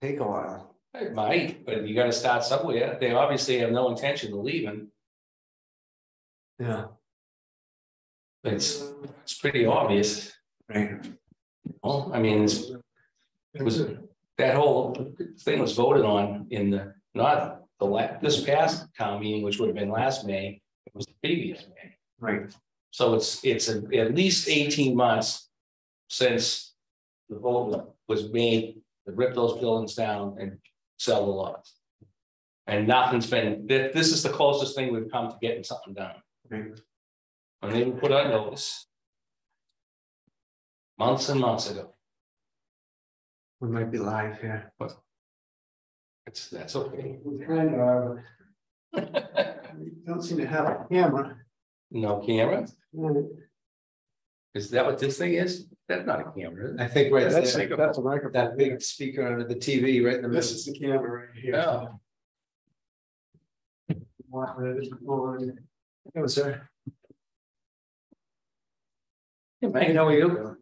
take a while. It might, but you gotta start somewhere. They obviously have no intention of leaving. Yeah. It's pretty obvious. Right. Well, I mean, it was, that whole thing was voted on in the, not the this past town meeting, which would have been last May, it was the previous May. Right. So it's at least 18 months since the vote was made to rip those buildings down and sell the lots. And nothing's been, this is the closest thing we've come to getting something done. Right. And they were put on notice months and months ago. We might be live here. But that's okay. We kind of we don't seem to have a camera. No camera? Right. Is that what this thing is? That's not a camera. I think right That's there, like that's a microphone. That big speaker under the TV right in the middle. This is the camera right here. Oh. Hello, sir. Hey, man, how are you?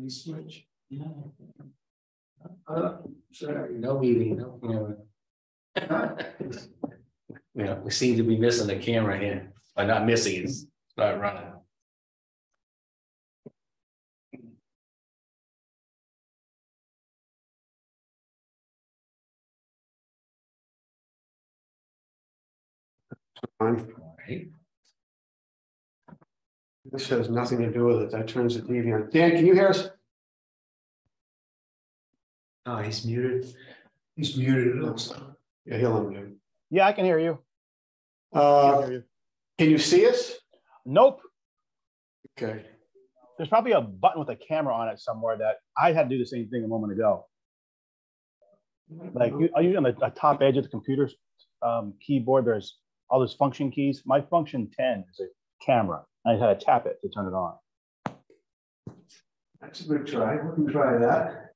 Switch. Sorry, no meeting, no camera. Yeah, we seem to be missing the camera here, or not missing, it's not running. Fine. All right. This has nothing to do with it. That turns the TV on. Dan, can you hear us? Oh, he's muted. He's muted. It looks like. Yeah, he'll unmute. Yeah, I can hear you. I can hear you. Can you see us? Nope. Okay. There's probably a button with a camera on it somewhere that I had to do the same thing a moment ago. Like are you on the top edge of the computer's keyboard? There's all those function keys. My function 10 is a camera. I had to tap it to turn it on. That's a good try. We can try that.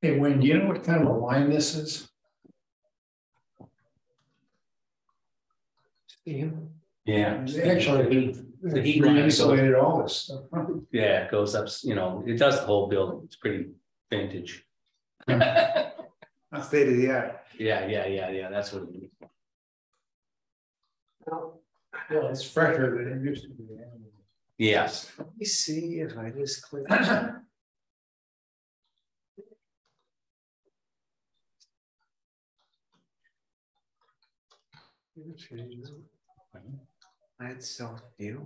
Hey, Wayne, do you know what kind of a line this is? Yeah. Actually, The heat line goes- insulated all this stuff. Yeah, it goes up, you know, it does the whole building. It's pretty vintage. Yeah, State of the art. yeah. That's what it is. Well, it's fresher than it used to be. Yes. Let me see if I just click. Add self view.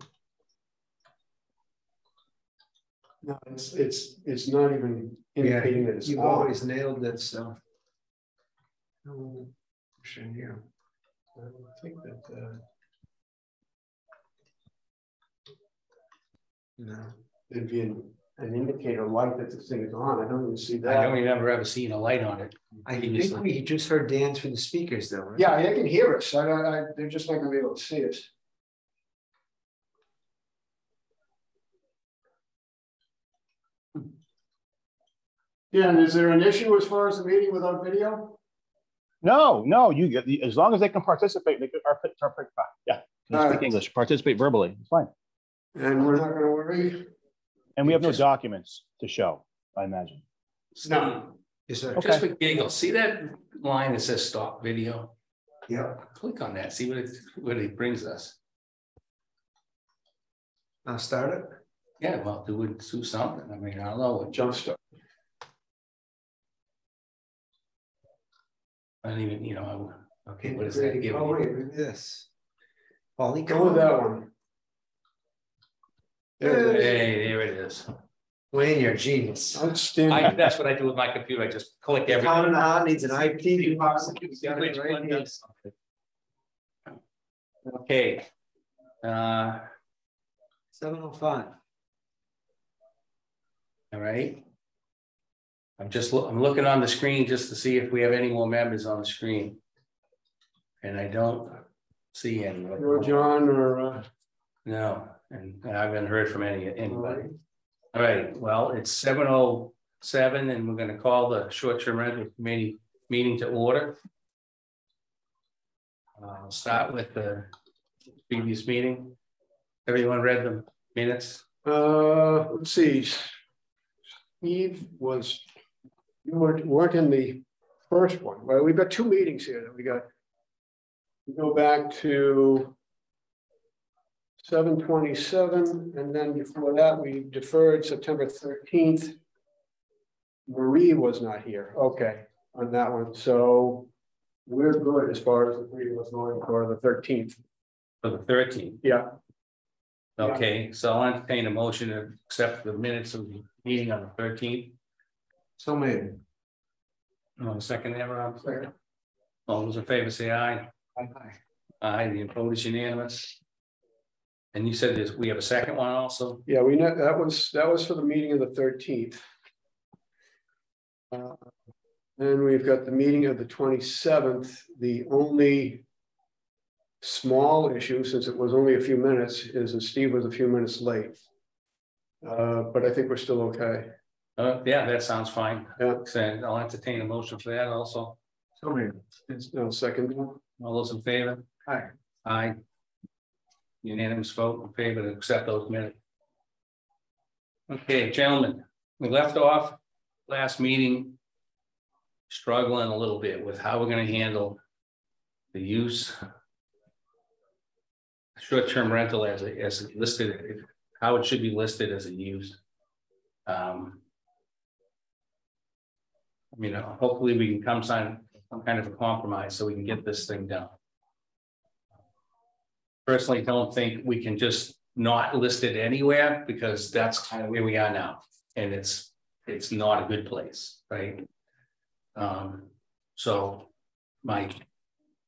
No, it's not even indicating that it's You've on. always nailed that stuff. No, pushing you. I don't think that. No, there'd be an indicator light that this thing is on. I don't even see that. I don't even ever seen a light on it. I think we just heard Dan through the speakers though. Right? Yeah, they can hear us. They're just not gonna be able to see us. Yeah, and is there an issue as far as the meeting without video? No, you get as long as they can participate. They can yeah. They speak English. Participate verbally. It's fine. And we're not gonna worry. And we have no documents to show, I imagine. No. Yes, sir. Just for giggles, see that line that says stop video? Yeah. Click on that, see what it brings us. I'll start it. Yeah, well, do something. I mean, I don't know. Jump start. I don't even, you know, okay, what is Ready that to giving go? you? Wait, this. Paulie, Go with that one. There it is. Hey, there it is. Wayne, you're a genius. Outstanding. That's what I do with my computer. I just click everything. Town of Nahant needs an IT department. He's got Which it right one here. does something? Okay. 7:05. All right. I'm looking on the screen just to see if we have any more members on the screen. And I don't see any. Or John or, No, and I haven't heard from anybody. All right, well, it's 7:07 and we're gonna call the short-term rental committee meeting to order. I'll start with the previous meeting. Everyone read the minutes? let's see. Steve you weren't in the first one. Well, we've got two meetings here that we go back to 7/27, and then before that, we deferred September 13th. Marie was not here, okay, on that one, so we're good as far as the meeting was going for the 13th. For the 13th. Yeah, Okay, so I'll entertain a motion to accept the minutes of the meeting on the 13th. So maybe. Second, Rob? All those in favor say aye. Aye, the opposed is unanimous. And you said we have a second one also? yeah, we know that was for the meeting of the 13th. Then we've got the meeting of the 27th. The only small issue, since it was only a few minutes, is that Steve was a few minutes late. But I think we're still okay. Yeah, that sounds fine. Yeah. So I'll entertain a motion for that also. So maybe. It's no second. All those in favor? Aye. Aye. Unanimous vote in favor to accept those minutes. Okay, gentlemen, we left off last meeting struggling a little bit with how we're going to handle the use short-term rental as listed, how it should be listed as a use. Hopefully we can come sign some kind of a compromise so we can get this thing done. Personally, don't think we can just not list it anywhere, because that's kind of where we are now, and it's not a good place, right? So my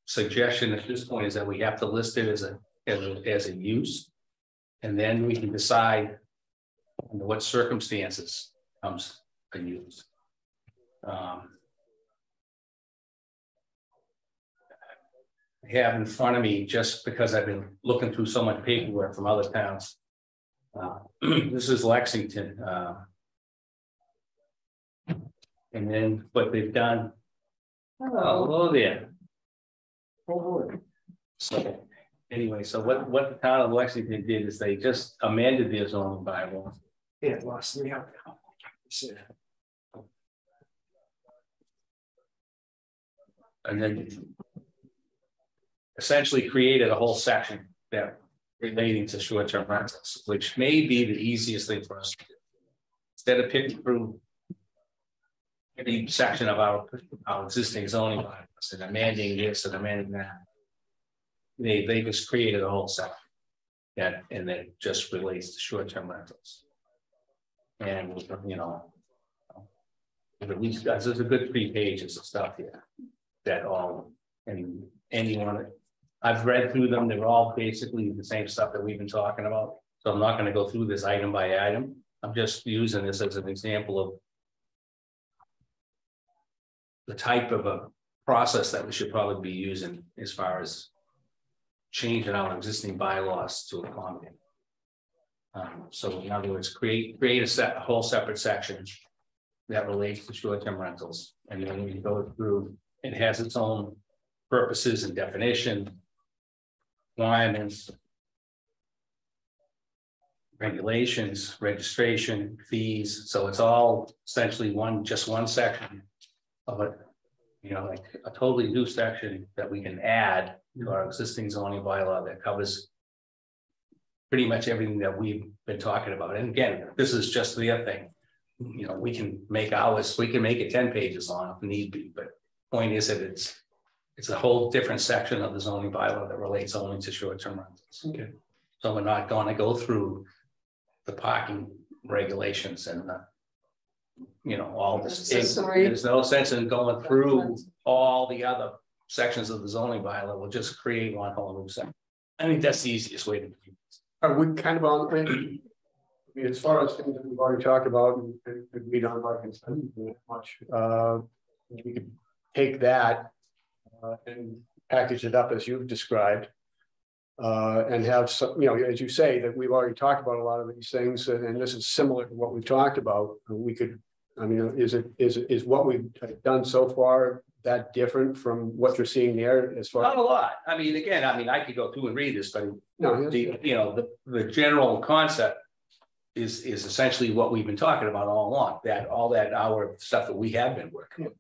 suggestion at this point is that we have to list it as a use, and then we can decide under what circumstances comes a use. I have in front of me, just because I've been looking through so much paperwork from other towns. This is Lexington. And then what they've done. Oh, there. So anyway, so what the town of Lexington did is they just amended their zoning bylaw. Yeah, lost me out. And then essentially created a whole section that relating to short-term rentals, which may be the easiest thing for us to do. Instead of picking through every section of our existing zoning bylaws and amending this and amending that, they just created a whole section that and then just relates to short-term rentals. And at least there's a good 3 pages of stuff here that all and anyone. I've read through them. They're all basically the same stuff that we've been talking about. So I'm not going to go through this item by item. I'm just using this as an example of the type of a process that we should probably be using as far as changing our existing bylaws to accommodate. So in other words, create a whole separate section that relates to short-term rentals. And then when you go through, it has its own purposes and definition, requirements, regulations, registration, fees. So it's all essentially just one section of it, like a totally new section that we can add to our existing zoning bylaw that covers pretty much everything that we've been talking about. And again, this is just the other thing. We can make it 10 pages long if need be, but the point is that it's a whole different section of the zoning bylaw that relates only to short-term rentals. Okay. So we're not going to go through the parking regulations and the, you know, all this. Accessory. There's no sense in going through all the other sections of the zoning bylaw. We'll just create one whole new section. I think that's the easiest way to do it. Are we kind of on, I mean, as far as things that we've already talked about and agreed on by consent, much, we could take that and package it up as you've described. And have some, you know, as you say, that we've already talked about a lot of these things, and this is similar to what we've talked about. We could, I mean, is what we've done so far that different from what you're seeing there as far? Not a lot. I mean, again, I could go through and read this, but No, the, you know, the general concept is essentially what we've been talking about all along, that all that our stuff that we have been working on.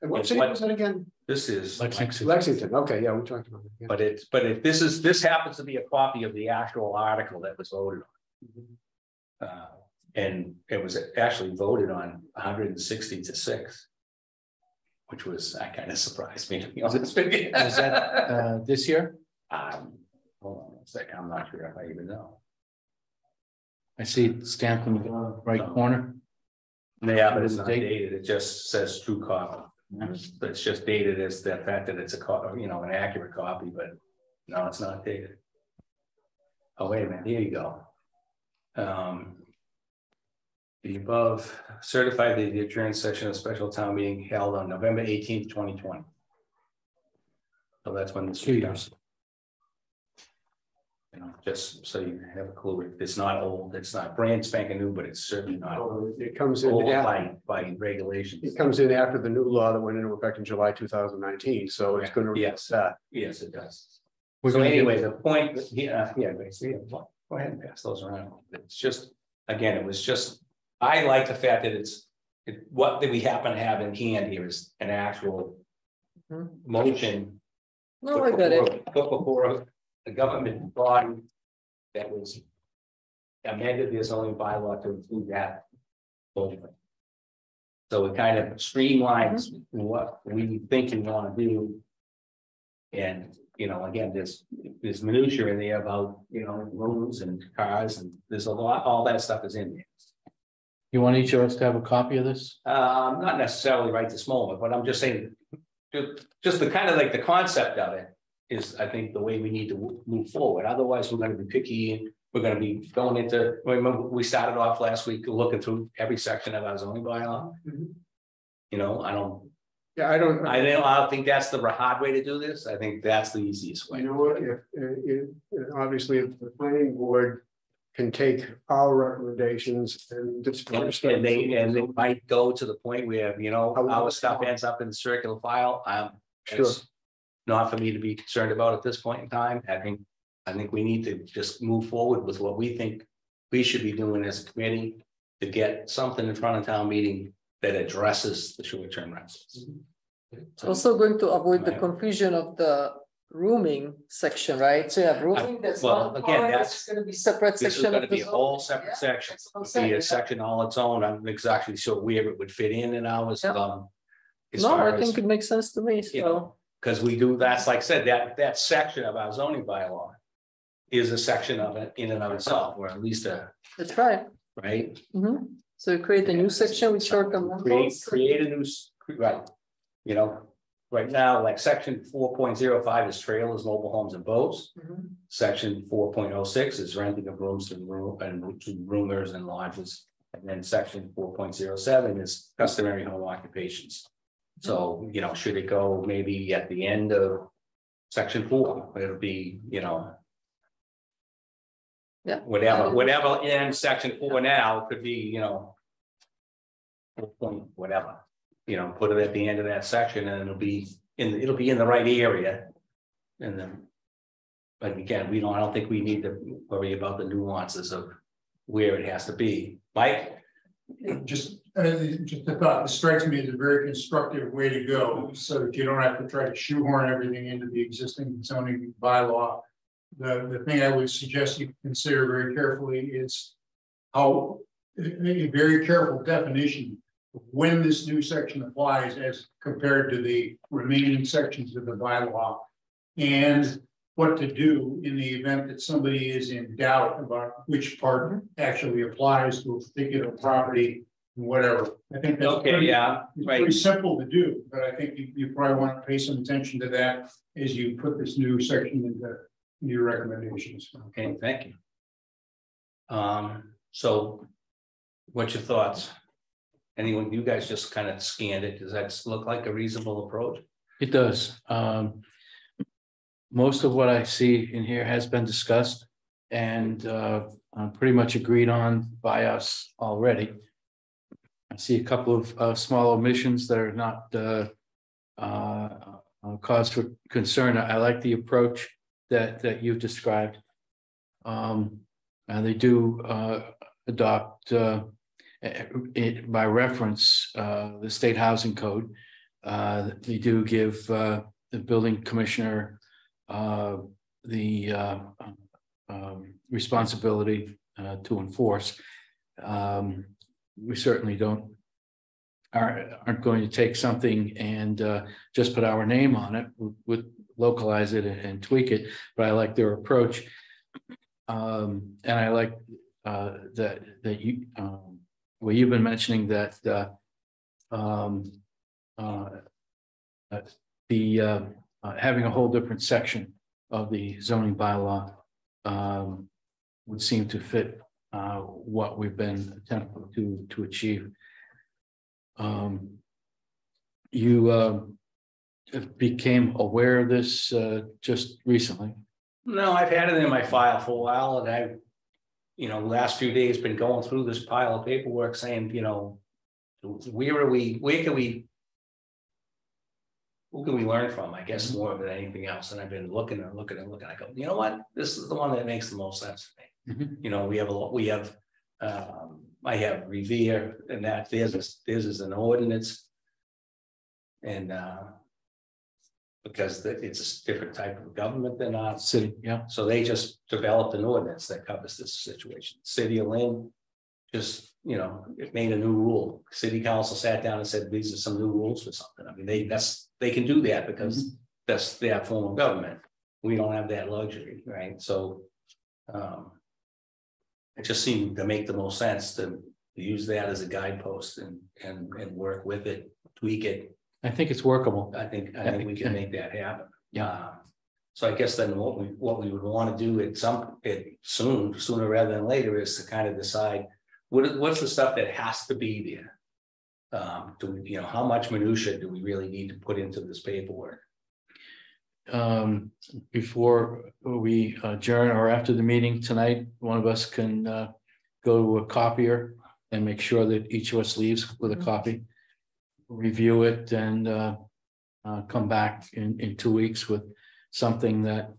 and what city was it again? This is Lexington. Okay, yeah, we talked about it. Yeah. but this happens to be a copy of the actual article that was voted on. And it was actually voted on 160-6, which was, that kind of surprised me, to be honest with you. Was that this year? Hold on a second, I'm not sure if I even know. I see it stamped in the right corner. Yeah, but it's not Date? dated, it just says true copy. But it's just dated as the fact that it's a copy, you know, an accurate copy, but no, it's not dated. Oh, wait a minute, here you go. The above certified that the adjourned section of special town meeting held on November 18th, 2020. So that's when this was done. You know, just so you have a clue, it's not old, it's not brand spanking new, but it's certainly not It comes in old after, by regulations. it comes in after the new law that went into effect in July 2019. So it's going to Yes. that. Yes, it does. We're So gonna anyway, the point, basically, go ahead and pass those around. It's just, again, it was just, I like the fact that what we happen to have in hand here is an actual motion. No, I got it. Put before the government body that was amended the zoning bylaw to include that. So it kind of streamlines what we think we want to do. And, you know, again, there's minutia in there about, you know, rooms and cars, and there's a lot, all that stuff is in there. You want each of us to have a copy of this? Not necessarily right this moment, but I'm just saying, just the kind of like the concept of it is, I think, the way we need to move forward. Otherwise, we're going to be picky and we're going to be going into, remember, we started off last week looking through every section of our zoning bylaw. You know, I don't think that's the hard way to do this. I think that's the easiest way. You know what, if obviously if the planning board can take our recommendations and disperse them. And they might go to the point where, you know, our stuff ends up in the circular file. Sure. It's not for me to be concerned about at this point in time. I think we need to just move forward with what we think we should be doing as a committee to get something in front of town meeting that addresses the short-term rentals. Also going to avoid the confusion of the rooming section, right? So you have rooming, that's well, one again, part, that's- it's gonna be separate This is section. gonna of the be a zone. whole separate Yeah, section. that's what I'm Be saying, a yeah. section all its own. I'm exactly sure where it would fit in ours. Yeah. As No, far I think as, it makes sense to me, you know, so. because we do, that's like I said, that section of our zoning bylaw is a section of it in and of itself, or at least That's right. right? So you create a new section with short-term rentals. Create a new, right, you know, right now, like section 4.05 is trailers, mobile homes and boats. Mhm. Section 4.06 is renting of rooms to roomers and lodges. And then section 4.07 is customary home occupations. So, you know, should it go maybe at the end of section 4, it'll be, you know. Yeah. Whatever in section 4 now could be, you know. 4 point whatever, you know, put it at the end of that section and it'll be in the right area. And then, but again, I don't think we need to worry about the nuances of where it has to be. Mike? Just a thought, this strikes me as a very constructive way to go, so that you don't have to try to shoehorn everything into the existing zoning bylaw. The thing I would suggest you consider very carefully is how a very careful definition of when this new section applies as compared to the remaining sections of the bylaw. And what to do in the event that somebody is in doubt about which part actually applies to a particular property and whatever. I think that's Okay, pretty, yeah, it's right. pretty simple to do, but I think you probably want to pay some attention to that as you put this new section into your recommendations. Okay, thank you. So what's your thoughts? Anyone, you guys just kind of scanned it. Does that look like a reasonable approach? It does. Most of what I see in here has been discussed and pretty much agreed on by us already. I see a couple of small omissions that are not cause for concern. I like the approach that you've described. And they do adopt it by reference the state housing code. They do give the building commissioner the responsibility to enforce. We certainly aren't going to take something and just put our name on it. Would localize it and tweak it, but I like their approach. And I like that you well, you've been mentioning that having a whole different section of the zoning bylaw would seem to fit what we've been attempting to achieve. You became aware of this just recently. No, I've had it in my file for a while, and I've, last few days been going through this pile of paperwork saying, who can we learn from? I guess more than anything else. And I've been looking and looking and looking. I go, you know what? This is the one that makes the most sense to me. I have Revere, and that theirs is an ordinance, and because it's a different type of government than our City, yeah. So they just developed an ordinance that covers this situation. City of Lynn just, it made a new rule. City council sat down and said, these are some new rules for something. I mean, they can do that because that's their form of government. We don't have that luxury, right? So it just seemed to make the most sense to use that as a guidepost and work with it, tweak it. I think it's workable. I think we can make that happen. Yeah. So I guess then what we would want to do sooner rather than later is to kind of decide what's the stuff that has to be there. How much minutia do we really need to put into this paperwork? Before we adjourn or after the meeting tonight, one of us can go to a copier and make sure that each of us leaves with a copy, review it, and come back in 2 weeks with something that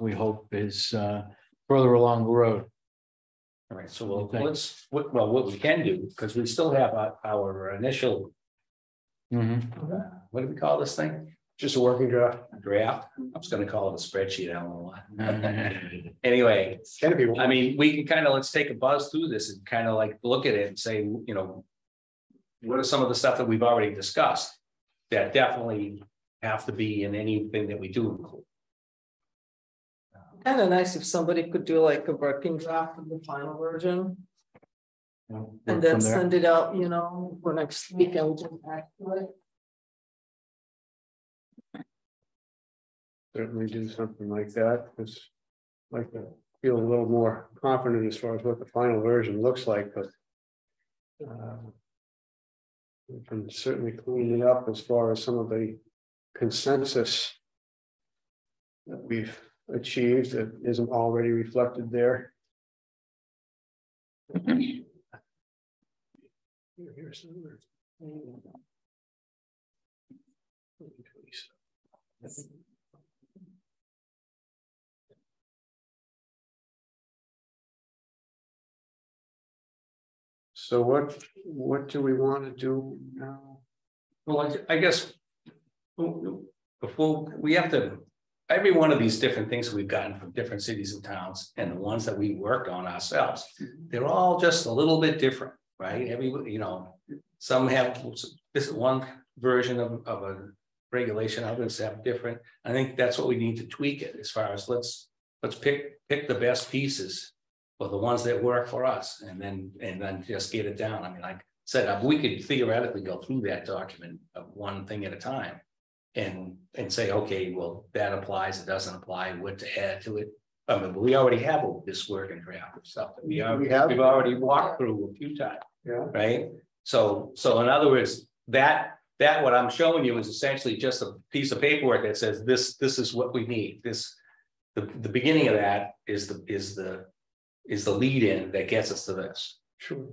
we hope is further along the road. All right, so what we can do, because we still have our initial, what do we call this thing? Just a working draft. Draft. I was going to call it a spreadsheet. I don't know why. Anyway, It's gonna be. I mean, we can kind of let's take a buzz through this and kind of like look at it and say, what are some of the stuff that we've already discussed that definitely have to be in anything that we do include. Kind of nice if somebody could do like a working draft of the final version and then send it out, for next week and we just act to it. Certainly do something like that, because I'd like to feel a little more confident as far as what the final version looks like, but we can certainly clean it up as far as some of the consensus that we've achieved that isn't already reflected there. Here's somewhere. So what do we want to do now? Well, I guess before we have to, every one of these different things that we've gotten from different cities and towns and the ones that we worked on ourselves, they're all just a little bit different, right? Some have this one version of regulation, others have different. I think that's what we need to tweak it as far as let's pick the best pieces. Or the ones that work for us, and then just get it down. I mean, like I said, we could theoretically go through that document of one thing at a time. And say, okay, well, that applies, it doesn't apply, what to add to it. I mean, we already have this working draft of stuff that we've already walked through a few times. Yeah. Right. So in other words, that what I'm showing you is essentially just a piece of paperwork that says this is what we need. The beginning of that is the lead in that gets us to this. Sure.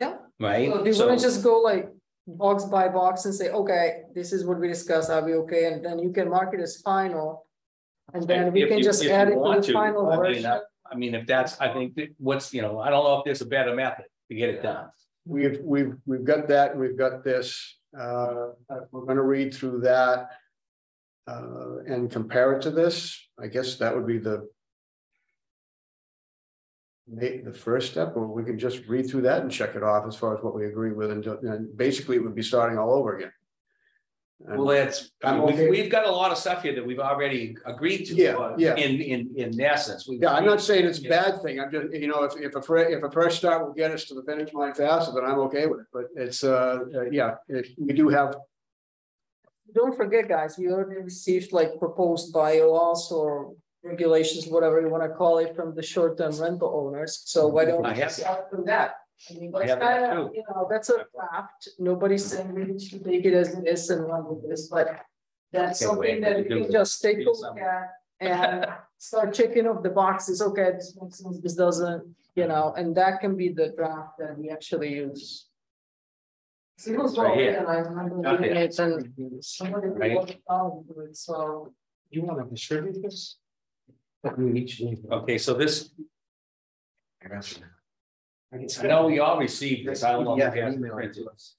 Yeah. Right. So do you want to just go like box by box and say, okay, this is what we discussed, are we okay? And then you can mark it as final. And then we can just add it to the final version. I mean, if that's, I think what's, I don't know if there's a better method to get it done. We've got that, and we've got this. We're going to read through that and compare it to this. I guess that would be the first step, or we can just read through that and check it off as far as what we agree with, and basically it would be starting all over again. And well, that's okay. we've got a lot of stuff here that we've already agreed to. Yeah. In essence, I'm not saying it's a bad thing. I'm just, if a fresh start will get us to the finish line faster, then I'm okay with it. But it's we do have. Don't forget, guys, we already received like proposed bylaws or regulations, whatever you want to call it, from the short-term rental owners. So why don't we just start from that? I mean, that's kind of, that's a draft. Nobody's saying we should take it as it is and run with this, but that's something that we can just take a look at and start checking off the boxes. Okay, this makes sense, this doesn't, and that can be the draft that we actually use. So it was Right here. and I remember doing it, and somebody worked out with it, so. You want to distribute this? Okay, so this, I got you. I know we all received this. I don't know if you have email it printed. to us.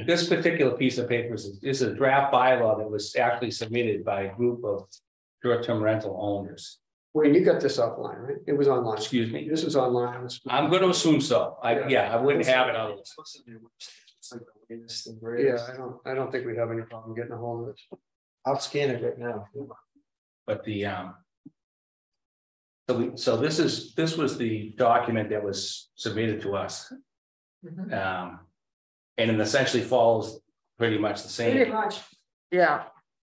This particular piece of paper is a draft bylaw that was actually submitted by a group of short-term rental owners. Well, you got this offline, right? It was online. Excuse me. This is online. I'm going to assume so. I wouldn't have it otherwise. It's like the latest and Yeah, greatest. I don't think we have any problem getting a hold of it. I'll scan it right now. But the so this was the document that was submitted to us. And it essentially follows pretty much the Pretty same. much, yeah.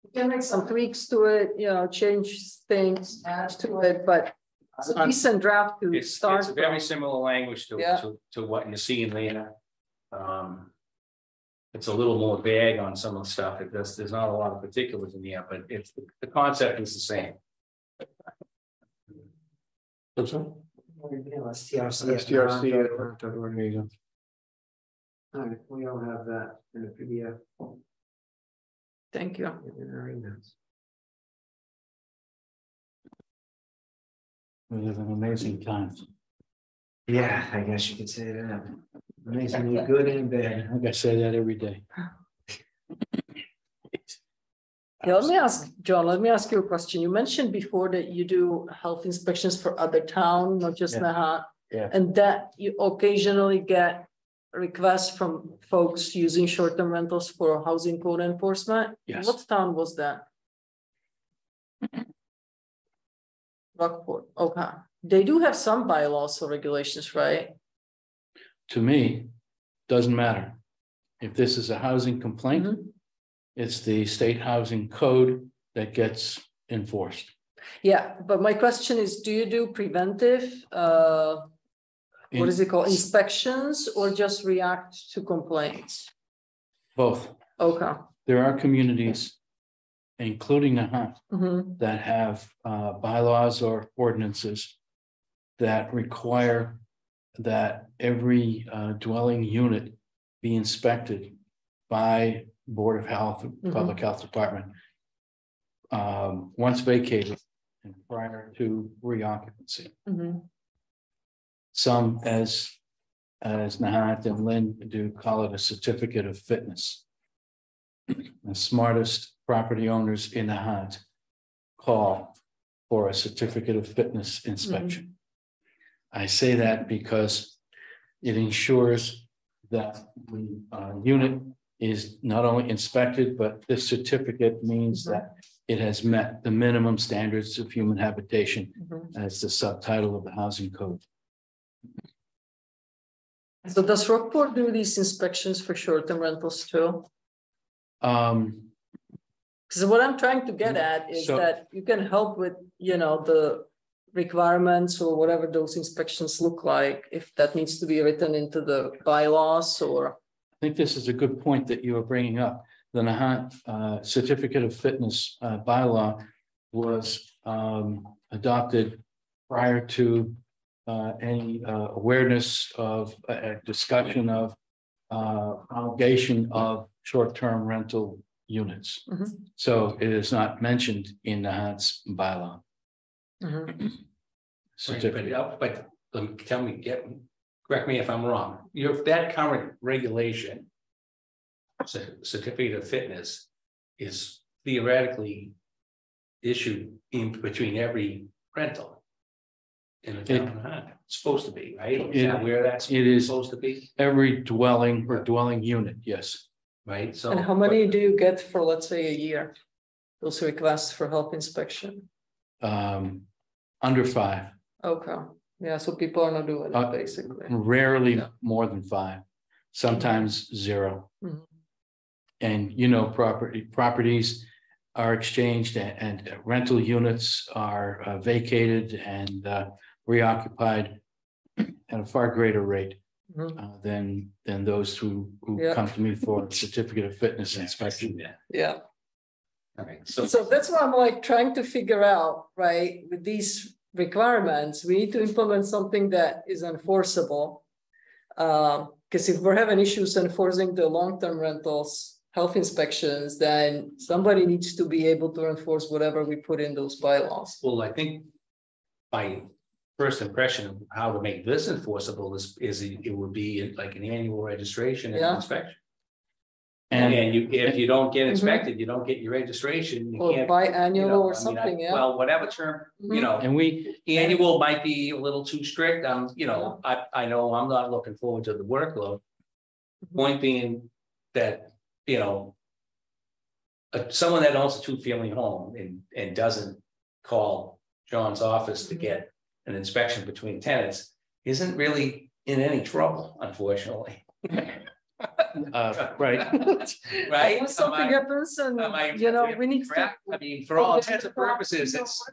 You can make some tweaks to it, change things, add to it, but it's a decent draft to start. It's very similar language Yeah. to what you see in there. It's a little more vague on some of the stuff. There's not a lot of particulars in here, but the concept is the same. STRC. There you go. All right, we all have that in a PDF. Thank you. In our emails. We live in amazing times. Yeah, I guess you could say that. Amazingly good and bad. I say that every day. Yeah, let me ask you a question. You mentioned before that you do health inspections for other towns, not just Yeah. Nahant. Yeah. And that you occasionally get requests from folks using short-term rentals for housing code enforcement. Yes. What town was that? Rockport, okay. They do have some bylaws or regulations, right? To me, doesn't matter. If this is a housing complaint, it's the state housing code that gets enforced. Yeah, but my question is, do you do preventive, what is it called, inspections, or just react to complaints? Both. Okay. There are communities, including Nahant, Mhm. that have bylaws or ordinances that require that every dwelling unit be inspected by Board of Health, Public Health Department, once vacated and prior to reoccupancy. Some, as Nahant and Lynn do, call it a certificate of fitness. The smartest property owners in Nahant call for a certificate of fitness inspection. I say that because it ensures that the unit is not only inspected, but this certificate means that it has met the minimum standards of human habitation. As the subtitle of the housing code. So does Rockport do these inspections for short-term rentals too? Because what I'm trying to get at is that you can help with, the requirements or whatever those inspections look like, if that needs to be written into the bylaws or. I think this is a good point that you are bringing up. The Nahant certificate of fitness bylaw was adopted prior to any awareness of discussion of promulgation of short-term rental units. So it is not mentioned in the Nahant's bylaw. But correct me if I'm wrong, that current regulation, certificate of fitness, is theoretically issued in between every rental in the town of Nahant. It's supposed to be, right? Is that where that's supposed to be? Every dwelling or dwelling unit, yes. Right, so. And how many do you get for, let's say, a year? Those requests for health inspection? Under 5. Okay, yeah, so people are not doing it basically. Rarely more than 5, sometimes 0. And properties are exchanged and rental units are vacated and reoccupied at a far greater rate than those who come to me for certificate of fitness inspection. Yeah. All right, so that's what I'm like trying to figure out, right? With these requirements, we need to implement something that is enforceable. Because if we're having issues enforcing the long-term rentals, health inspections, then somebody needs to be able to enforce whatever we put in those bylaws. Well, I think my first impression of how to make this enforceable is it would be like an annual registration and inspection. And if you don't get inspected, you don't get your registration. You or can't, biannual or something, well, whatever term, And annual might be a little too strict. I know I'm not looking forward to the workload. Point being that, someone that owns a 2-family home and doesn't call John's office to get an inspection between tenants isn't really in any trouble, unfortunately. Right. Right. When something happens and, we need to. I mean, for all intents and purposes, it's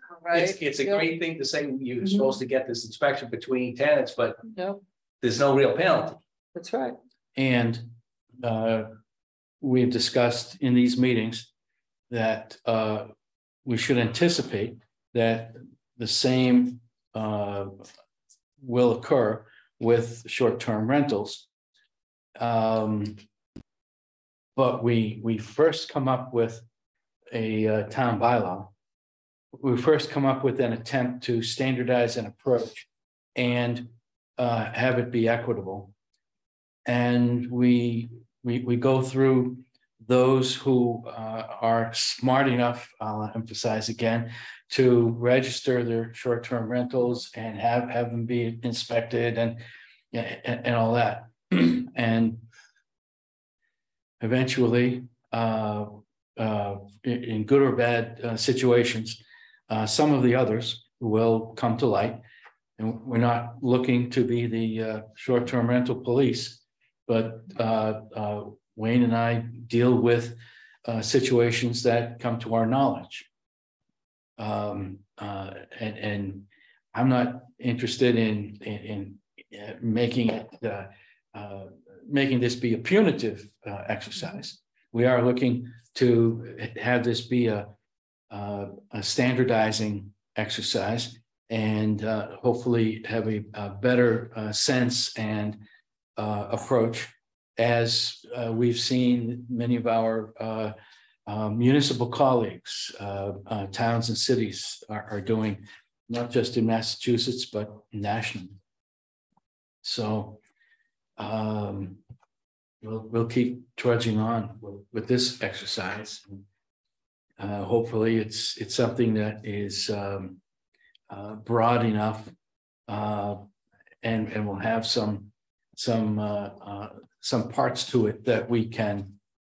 a great thing to say you're supposed to get this inspection between tenants, but there's no real penalty. That's right. And we've discussed in these meetings that we should anticipate that the same will occur with short-term rentals. But we first come up with a town bylaw. We first come up with an attempt to standardize an approach and have it be equitable. And we go through those who are smart enough, I'll emphasize again, to register their short-term rentals and have them be inspected and all that. And eventually, in good or bad situations, some of the others will come to light. And we're not looking to be the short-term rental police, but Wayne and I deal with situations that come to our knowledge. And I'm not interested in making it making this be a punitive exercise. We are looking to have this be a standardizing exercise and hopefully have a better sense and approach, as we've seen many of our municipal colleagues, towns and cities are doing, not just in Massachusetts, but nationally. So we'll keep trudging on with this exercise. Hopefully it's something that is broad enough and will have some parts to it that we can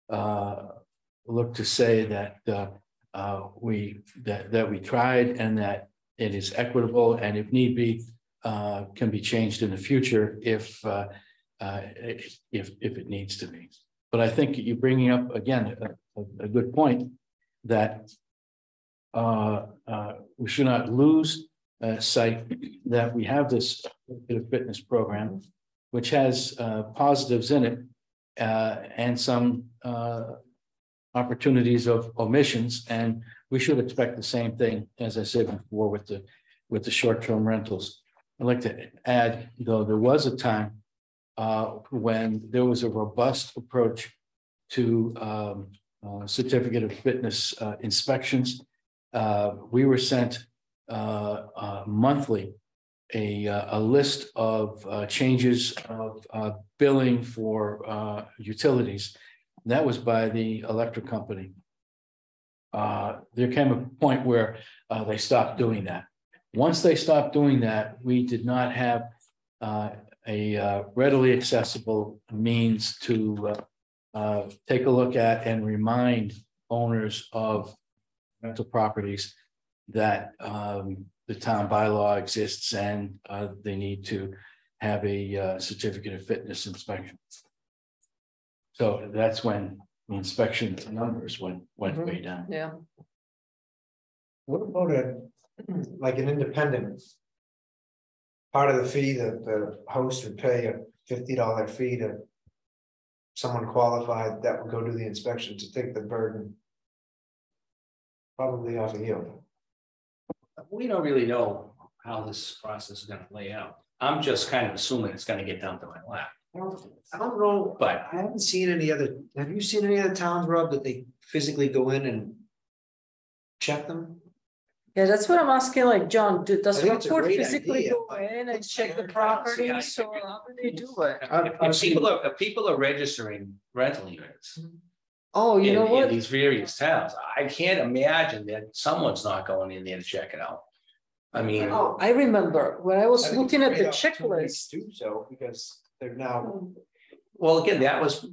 look to say that we tried and that it is equitable, and if need be, can be changed in the future if it needs to be. But I think you're bringing up again a good point that we should not lose sight that we have this fitness program, which has positives in it and some opportunities of omissions, and we should expect the same thing, as I said before, with the short-term rentals. I'd like to add, though, there was a time when there was a robust approach to certificate of fitness inspections. We were sent monthly a list of changes of billing for utilities. That was by the electric company. There came a point where they stopped doing that. Once they stopped doing that, we did not have a readily accessible means to take a look at and remind owners of rental properties that the town bylaw exists and they need to have a certificate of fitness inspection. So that's when the inspection numbers went way down. Yeah. What about like an independent? Part of the fee that the host would pay, a $50 fee to someone qualified that would go do the inspection, to take the burden probably off of you. We don't really know how this process is gonna play out. I'm just kind of assuming it's gonna get dumped in my lap. I don't know, But I haven't seen any other, have you seen any other towns, Rob, that they physically go in and check them? Yeah, that's what I'm asking, like, John, does I think it's a report great physically idea, go but- in and check the properties, or how do they do it? if people are registering rental units Oh, you know in what? these various towns, I can't imagine that someone's not going in there to check it out. I mean, Oh, I remember when I was I think it's looking a at the great opportunity checklist. to do so, because they're now, well, again, that was,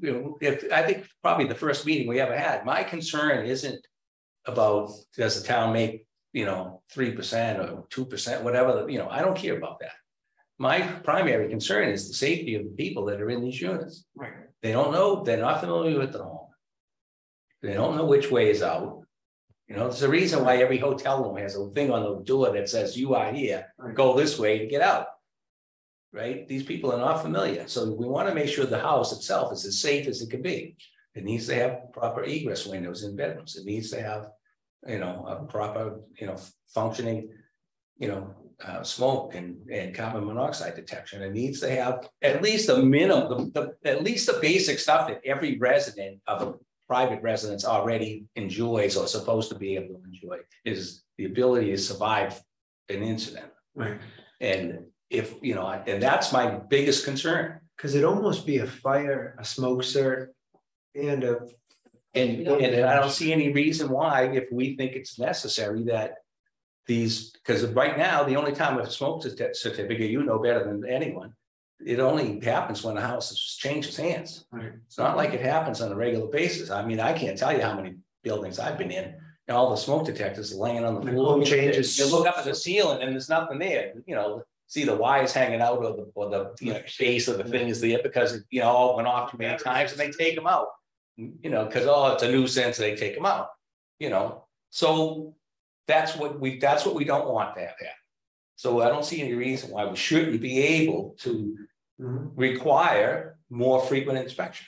I think probably the first meeting we ever had. My concern isn't about, does the town make, 3% or 2%, whatever, I don't care about that. My primary concern is the safety of the people that are in these units. right, They don't know, they're not familiar with the home. They don't know which way is out. There's a reason why every hotel room has a thing on the door that says you are here, go this way to get out. Right? These people are not familiar. So we want to make sure the house itself is as safe as it can be. It needs to have proper egress windows in bedrooms. It needs to have, a proper, functioning, smoke and carbon monoxide detection. It needs to have at least a minimum, at least the basic stuff that every resident of a private residence already enjoys or supposed to be able to enjoy, is the ability to survive an incident. right. And if, and that's my biggest concern. Cause it'd almost be a fire, a smoke cert, and And I don't see any reason why, if we think it's necessary, that these, because right now, the only time a smoke certificate, better than anyone, it only happens when the house changes hands. Right. It's not like it happens on a regular basis. I mean, I can't tell you how many buildings I've been in, and all the smoke detectors are laying on the floor. Changes. You look up at the ceiling and there's nothing there, see the wires hanging out, or the base of the thing is there because it, all went off too many times, and they take them out. Because it's a nuisance, they take them out. So that's what we don't want to have happen. So I don't see any reason why we shouldn't be able to require more frequent inspection.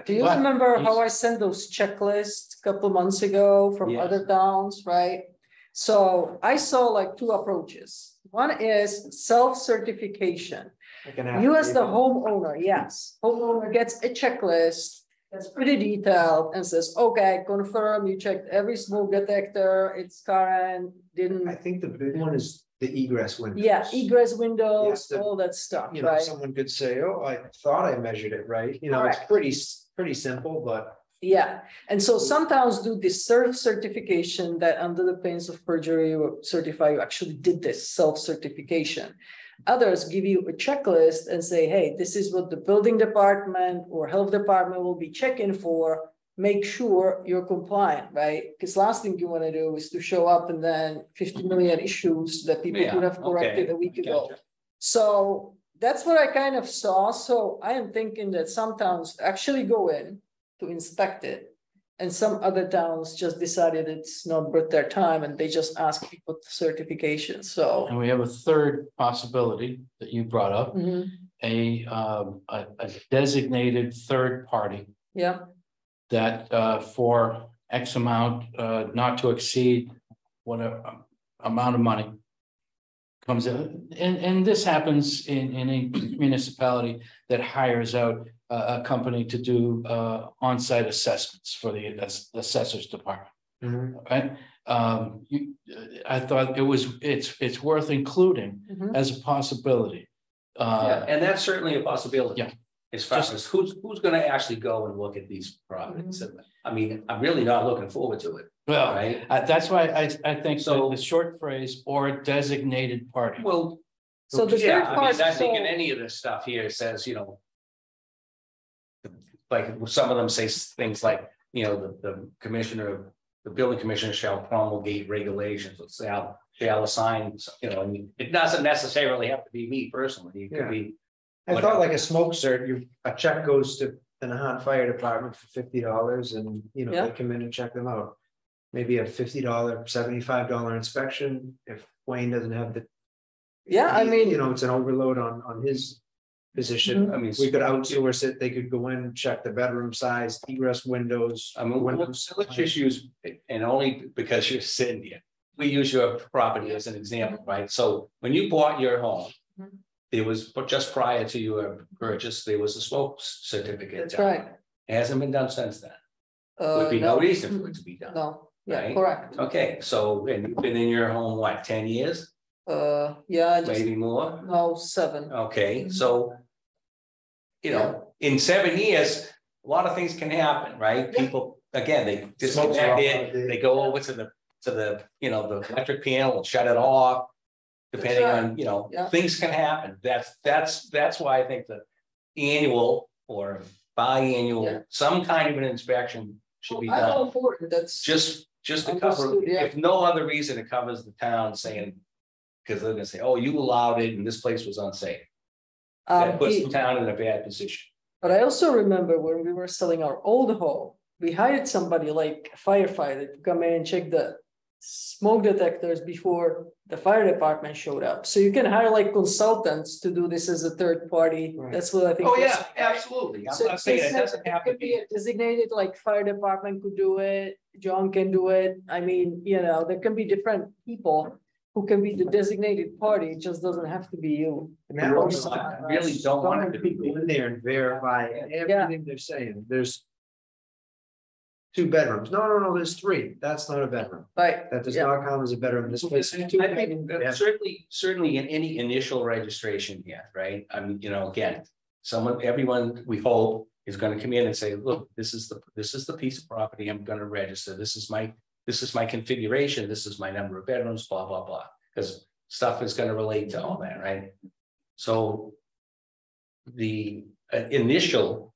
Do you But remember how I sent those checklists a couple months ago from Yes. other towns, right? So I saw like two approaches. One is self-certification. You as the homeowner, yes, homeowner gets a checklist that's pretty detailed and says, okay, confirm you checked every smoke detector, it's current, I didn't. think the big one is the egress windows. Yeah, egress windows, Yes, all that stuff, You know, right? someone could say, oh, I thought I measured it right, it's pretty simple, but. Yeah, and so some towns do this certification that under the pains of perjury will certify you actually did this self-certification. Others give you a checklist and say, hey, this is what the building department or health department will be checking for. make sure you're compliant, right? Because last thing you want to do is to show up and then 50 million issues that people Yeah, could have corrected okay, a week I ago. gotcha. So that's what I kind of saw. So I am thinking that some towns actually go in to inspect it. And some other towns just decided it's not worth their time and they just ask people for certification. So. And we have a third possibility that you brought up, Mhm. a designated third party Yeah, that for X amount, not to exceed whatever amount of money comes in, and this happens in a municipality that hires out a company to do on-site assessments for the assessors department. Right? I thought it's worth including Mhm. as a possibility. Yeah, and that's certainly a possibility. Yeah. As far Just- as who's gonna actually go and look at these properties, I mean, I'm really not looking forward to it, Well, right? that's why I think So- the short phrase or a designated party. Well, so the yeah, third I part, mean, I think in so, any of this stuff here it says, you know. Like some of them say things like, you know, the commissioner, the building commissioner shall promulgate regulations, shall assign, you know, and it doesn't necessarily have to be me personally, it could be. I thought like a smoke cert, a check goes to the Nahant Fire Department for $50 and, you know, Yeah. they come in and check them out. Maybe a $50, $75 inspection if Wayne doesn't have the. yeah, I mean, You know, it's an overload on his position. I mean, We could outsource it, they could go in, check the bedroom size, egress windows. I mean, let's just use, and only because you're sitting here, we use your property as an example, right? So when you bought your home. Mhm. It was, but just prior to your purchase, there was a smoke certificate. that's done. right. It hasn't been done since then. Would be no No, reason for it to be done. no, yeah, Right? correct. Okay, so, and you've been in your home, what, 10 years, Yeah, I just, maybe more? no, 7. Okay, so. You know, in 7 years, a lot of things can happen, right? Yeah. People, again, they Smokes disconnect are off it, on a they day. go over to the, you know, the electric panel and shut it off. Depending right. on, you know, Yeah. things can happen. That's why I think the annual or biannual, Yeah. some kind of an inspection should be I'm done. all for it, that's. Just to cover, Understood, yeah. if no other reason, it covers the town saying. Because they're gonna say, oh, you allowed it and this place was unsafe. That puts the town in a bad position. But I also remember when we were selling our old home, we hired somebody like a firefighter to come in and check the smoke detectors before the fire department showed up. So you can hire like consultants to do this as a third party. Right. That's what I think. Oh, they're yeah, saying, right? absolutely. I'm So not saying they it said doesn't it have to could be be. a designated, like fire department could do it, John can do it. I mean, you know, there can be different people who can be the designated party. It just doesn't have to be you. And that was- I really don't want it to be. People in there and verify everything they're saying. There's 2 bedrooms. No, there's 3. That's not a bedroom. Right. That does Yeah. not count as a bedroom. This place. I think that certainly in any initial registration here, right? I mean, you know, again, everyone, we hope, is gonna come in and say, look, this is the piece of property I'm gonna register. This is my configuration. This is my number of bedrooms, blah, blah, blah. Because stuff is gonna relate to all that, right? So the initial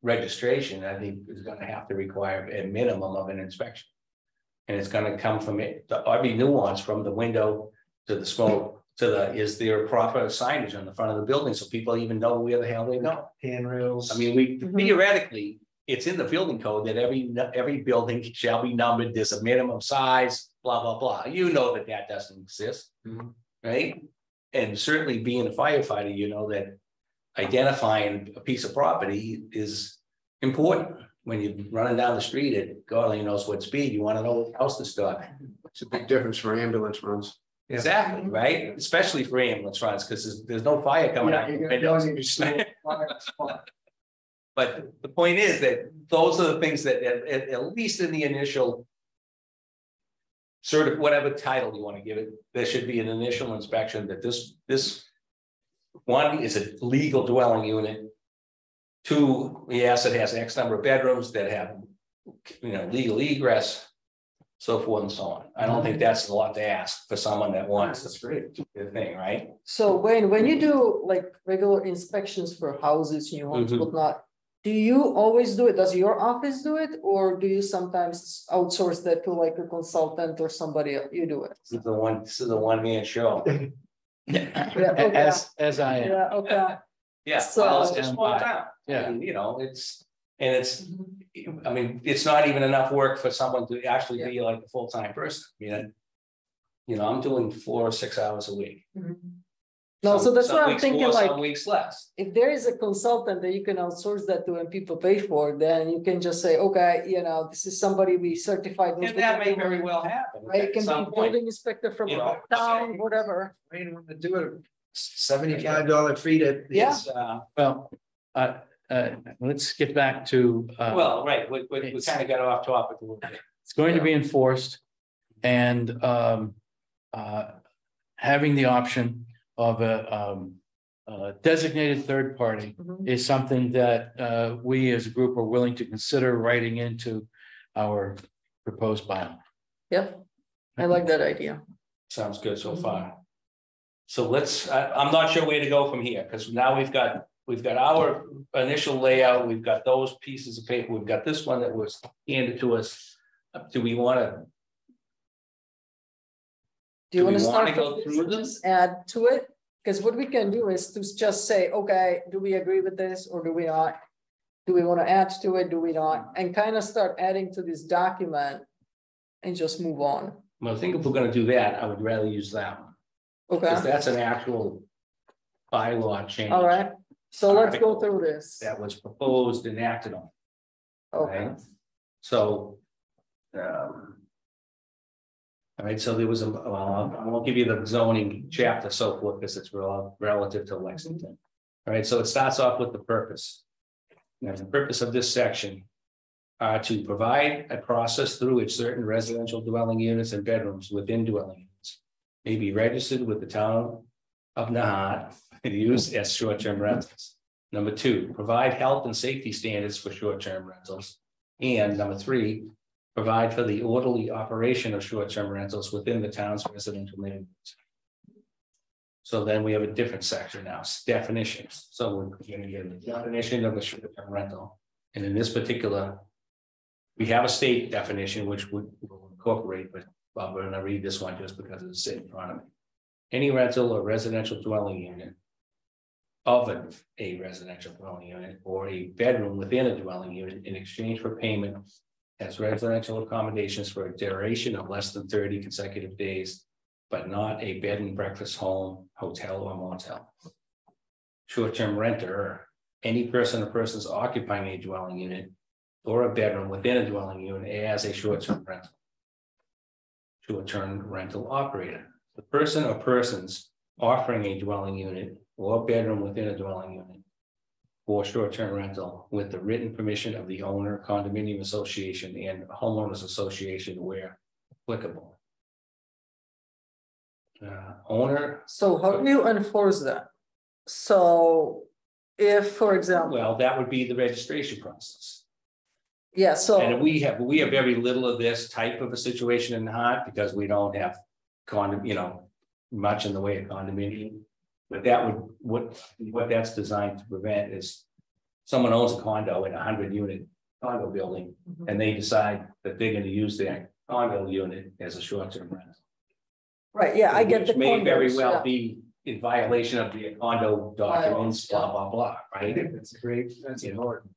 registration, I think, is gonna have to require a minimum of an inspection. And it's gonna come from every nuance, from the window to the smoke, is there proper signage on the front of the building, so people even know where the hell they go. Handrails. I mean, Mhm. theoretically, it's in the building code that every building shall be numbered, there's a minimum size, blah, blah, blah. You know that doesn't exist, Mhm. right? And certainly being a firefighter, you know that identifying a piece of property is important. When you're running down the street at God only knows what speed, you want to know what house to stop. It's a big difference for ambulance runs. Yeah. Exactly, right? Especially for ambulance runs, because there's no fire coming out. the windows. But the point is that those are the things that at least in the initial. Sort of whatever title you want to give it, there should be an initial inspection that this. One is a legal dwelling unit. 2, yes, it has X number of bedrooms that have, you know, legal egress. So forth and so on. I don't think that's a lot to ask for someone that wants the thing, right? So when you do like regular inspections for houses, new homes, Mhm. whatnot, Do you always do it? Does your office do it, or do you sometimes outsource that to like a consultant or somebody else? You do it? This is the one man show. okay. As I am. Yeah, okay. Yeah, So- well, it's a small town. Yeah. I mean, you know, I mean, it's not even enough work for someone to actually be like a full-time person. I mean, you know, I'm doing 4 or 6 hours a week. No, so that's Some what I'm weeks thinking, more, like, some weeks less. if there is a consultant that you can outsource that to and people pay for, then you can just say, okay, you know, this is somebody we certified. And that may very well happen. Right, it At can some be point. building inspector from you know, town, whatever. I didn't want to do it. $75 fee to. Yeah. It's, Well, let's get back to. well, right, we kind of got off topic a little bit. It's going to be enforced and having the option of a designated third party Mhm. is something that we as a group are willing to consider writing into our proposed bylaw. Yep, I like that idea. Sounds good so far. So I'm not sure where to go from here, because now we've got our initial layout, we've got those pieces of paper, we've got this one that was handed to us. Do we want to? Do you Do we want to wanna start go with through this, them? just add to it? Because what we can do is to just say, okay, do we agree with this or do we not? Do we want to add to it? Do we not? And kind of start adding to this document and just move on. Well, I think if we're gonna do that, I would rather use that one, because Okay, that's an actual bylaw change. all right. So let's go through this. That was proposed and acted on. Okay, Right? So. All right, so there was I won't give you the zoning chapter so forth, because it's relative to Lexington. All right, so it starts off with the purpose. Now, the purpose of this section are to provide a process through which certain residential dwelling units and bedrooms within dwelling units may be registered with the town of Nahant and used as short-term rentals. Number 2, provide health and safety standards for short-term rentals. And number 3, provide for the orderly operation of short-term rentals within the town's residential neighborhoods. So then we have a different section now, definitions. So we're going to get the definition of a short-term rental. And in this particular, we have a state definition, which we'll incorporate, but I'm going to read this one just because it's in front of me. Any rental or residential dwelling unit of a residential dwelling unit or a bedroom within a dwelling unit in exchange for payment as residential accommodations for a duration of less than 30 consecutive days, but not a bed and breakfast home, hotel, or motel. Short-term renter, any person or persons occupying a dwelling unit or a bedroom within a dwelling unit as a short-term rental. Short-term rental operator, the person or persons offering a dwelling unit or bedroom within a dwelling unit for short-term rental with the written permission of the owner, condominium association, and homeowners association where applicable. Owner, so how do you enforce that? So if, for example, well, that would be the registration process. yeah, so. And we have very little of this type of a situation in Nahant because we don't have much in the way of condominium. But that would, what that's designed to prevent is someone owns a condo in a 100-unit condo building, and they decide that they're going to use their condo unit as a short-term rental. Right, yeah, I get the. Which may very condos, well yeah. be in violation of the condo documents, Yeah. blah, blah, blah, right? That's You know. important.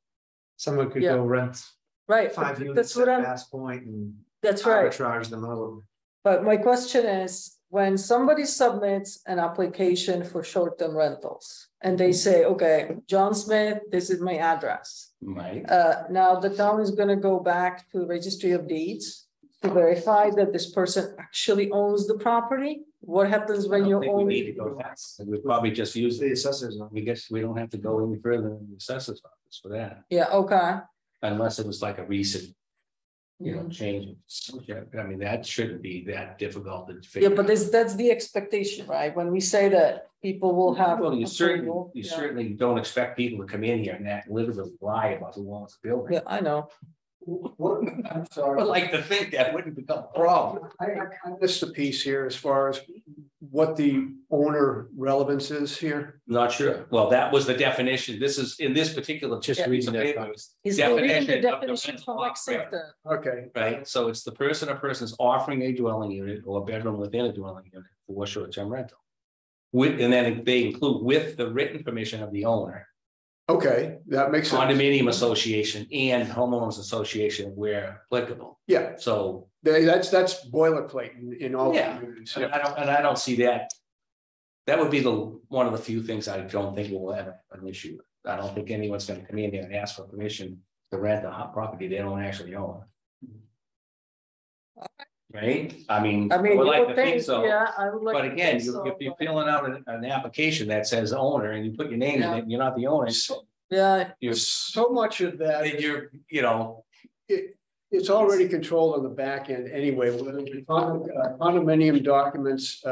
Someone could Yeah. go rent Right, 5 but units that's at what I'm, Bass Point and that's right. arbitrage them out. But my question is, when somebody submits an application for short-term rentals and they say, okay, John Smith, this is my address. Right, Now the town is gonna go back to the registry of deeds to verify that this person actually owns the property. What happens I when don't you think we own? need to go that. We'd probably just use The the, assessors. we guess we don't have to go any further than the assessor's office for that, Yeah, okay. unless it was like a recent, change. I mean, that shouldn't be that difficult to Yeah, figure. but that's the expectation, right? When we say that people will have. Well, you approval, certainly don't expect people to come in here and act literally lie about who owns the building. Yeah, I know. I'm I sorry. would like to think that wouldn't become a problem. I missed a piece here as far as what the owner relevance is here? Not sure. Well, that was the definition. This is in this particular. Just piece reading of that paper, copy. it's He's reading the definition of the definition rental from operator. Lexington. Okay. Right, so it's the person or persons offering a dwelling unit or a bedroom within a dwelling unit for short-term rental. With, and then they include with the written permission of the owner, Okay, that makes sense. condominium association and homeowners association where applicable. Yeah, So, that's boilerplate in all Yeah. communities. and I don't see that. That would be one of the few things I don't think will have an issue. I don't think anyone's gonna come in here and ask for permission to rent a hot property they don't actually own. Right? I mean, I mean, would you like would to think think, so. yeah, I would like. But to again, think so, if you're but- filling out an application that says owner and you put your name in Yeah. it, and you're not the owner. Yeah, You're, So much of that, it's already controlled on the back end anyway, whether the condominium documents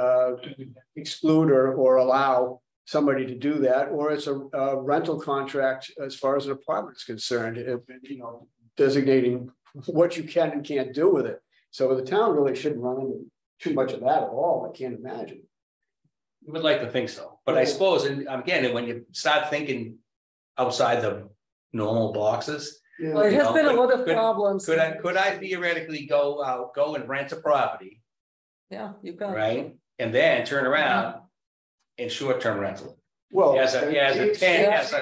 exclude or allow somebody to do that, or it's a rental contract as far as an apartment is concerned, designating what you can and can't do with it. So the town really shouldn't run into too much of that at all, I can't imagine. you would like to think so, but I suppose, and again, when you start thinking outside the normal boxes. well, it You has know, been a lot of could- problems. Could I theoretically go and rent a property, Yeah, you can. right? And then turn around and short-term rental. Well, As a you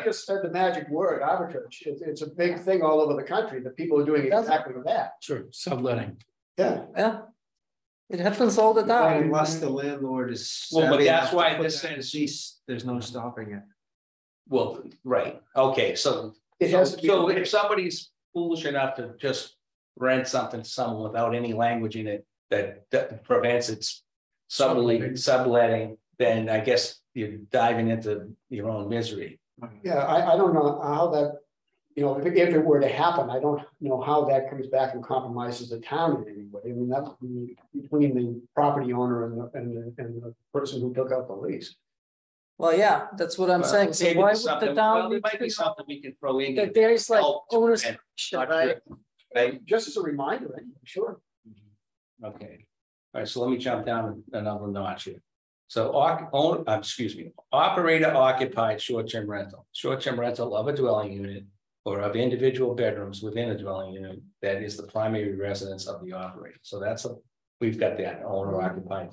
just said the magic word, arbitrage. It's a big thing all over the country that people are doing exactly that. Sure, subletting. Yeah. Yeah. It happens all the time. Unless the landlord is. Well, but savvy that's enough to why put this that in says- lease, there's no stopping it. Well, right, okay, so. It has to be. So if somebody's foolish enough to just rent something to someone without any language in it that prevents its subletting, then I guess you're diving into your own misery. Yeah, I don't know how that, if it were to happen, I don't know how that comes back and compromises the town in any way. I mean, that would be between the property owner and the person who took out the lease. Well, yeah, that's what I'm Well, saying. So maybe why there's would something- the town well, there need might be to something we can throw in. that there is like help to owner's prevent- action, not right? sure, Right, Just as a reminder, sure. okay, all right, so let me jump down another notch here. So, operator occupied short-term rental of a dwelling unit or of individual bedrooms within a dwelling unit that is the primary residence of the operator. So we've got that owner occupied.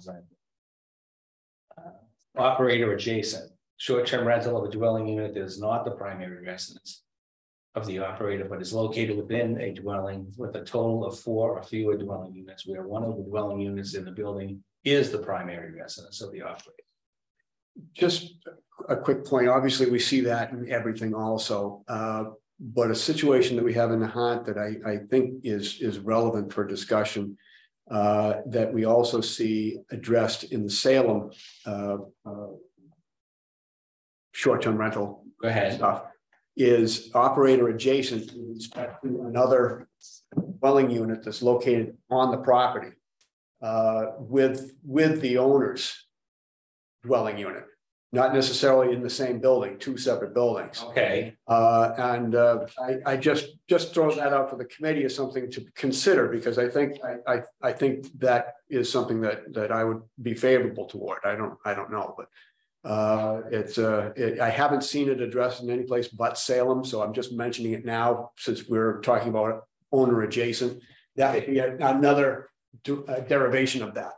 Operator adjacent, short-term rental of a dwelling unit that is not the primary residence of the operator, but is located within a dwelling with a total of 4 or fewer dwelling units, where one of the dwelling units in the building is the primary residence of the operator. Just a quick point, obviously, we see that in everything also. But a situation that we have in Nahant that I think is relevant for discussion. That we also see addressed in the Salem short-term rental Go ahead. stuff is operator adjacent with respect to another dwelling unit that's located on the property with the owner's dwelling unit, not necessarily in the same building, 2 separate buildings. Okay, I just throw that out for the committee as something to consider, because I think that is something that I would be favorable toward. I don't know, but I haven't seen it addressed in any place but Salem, so I'm just mentioning it now since we're talking about owner adjacent. That would be another derivation of that.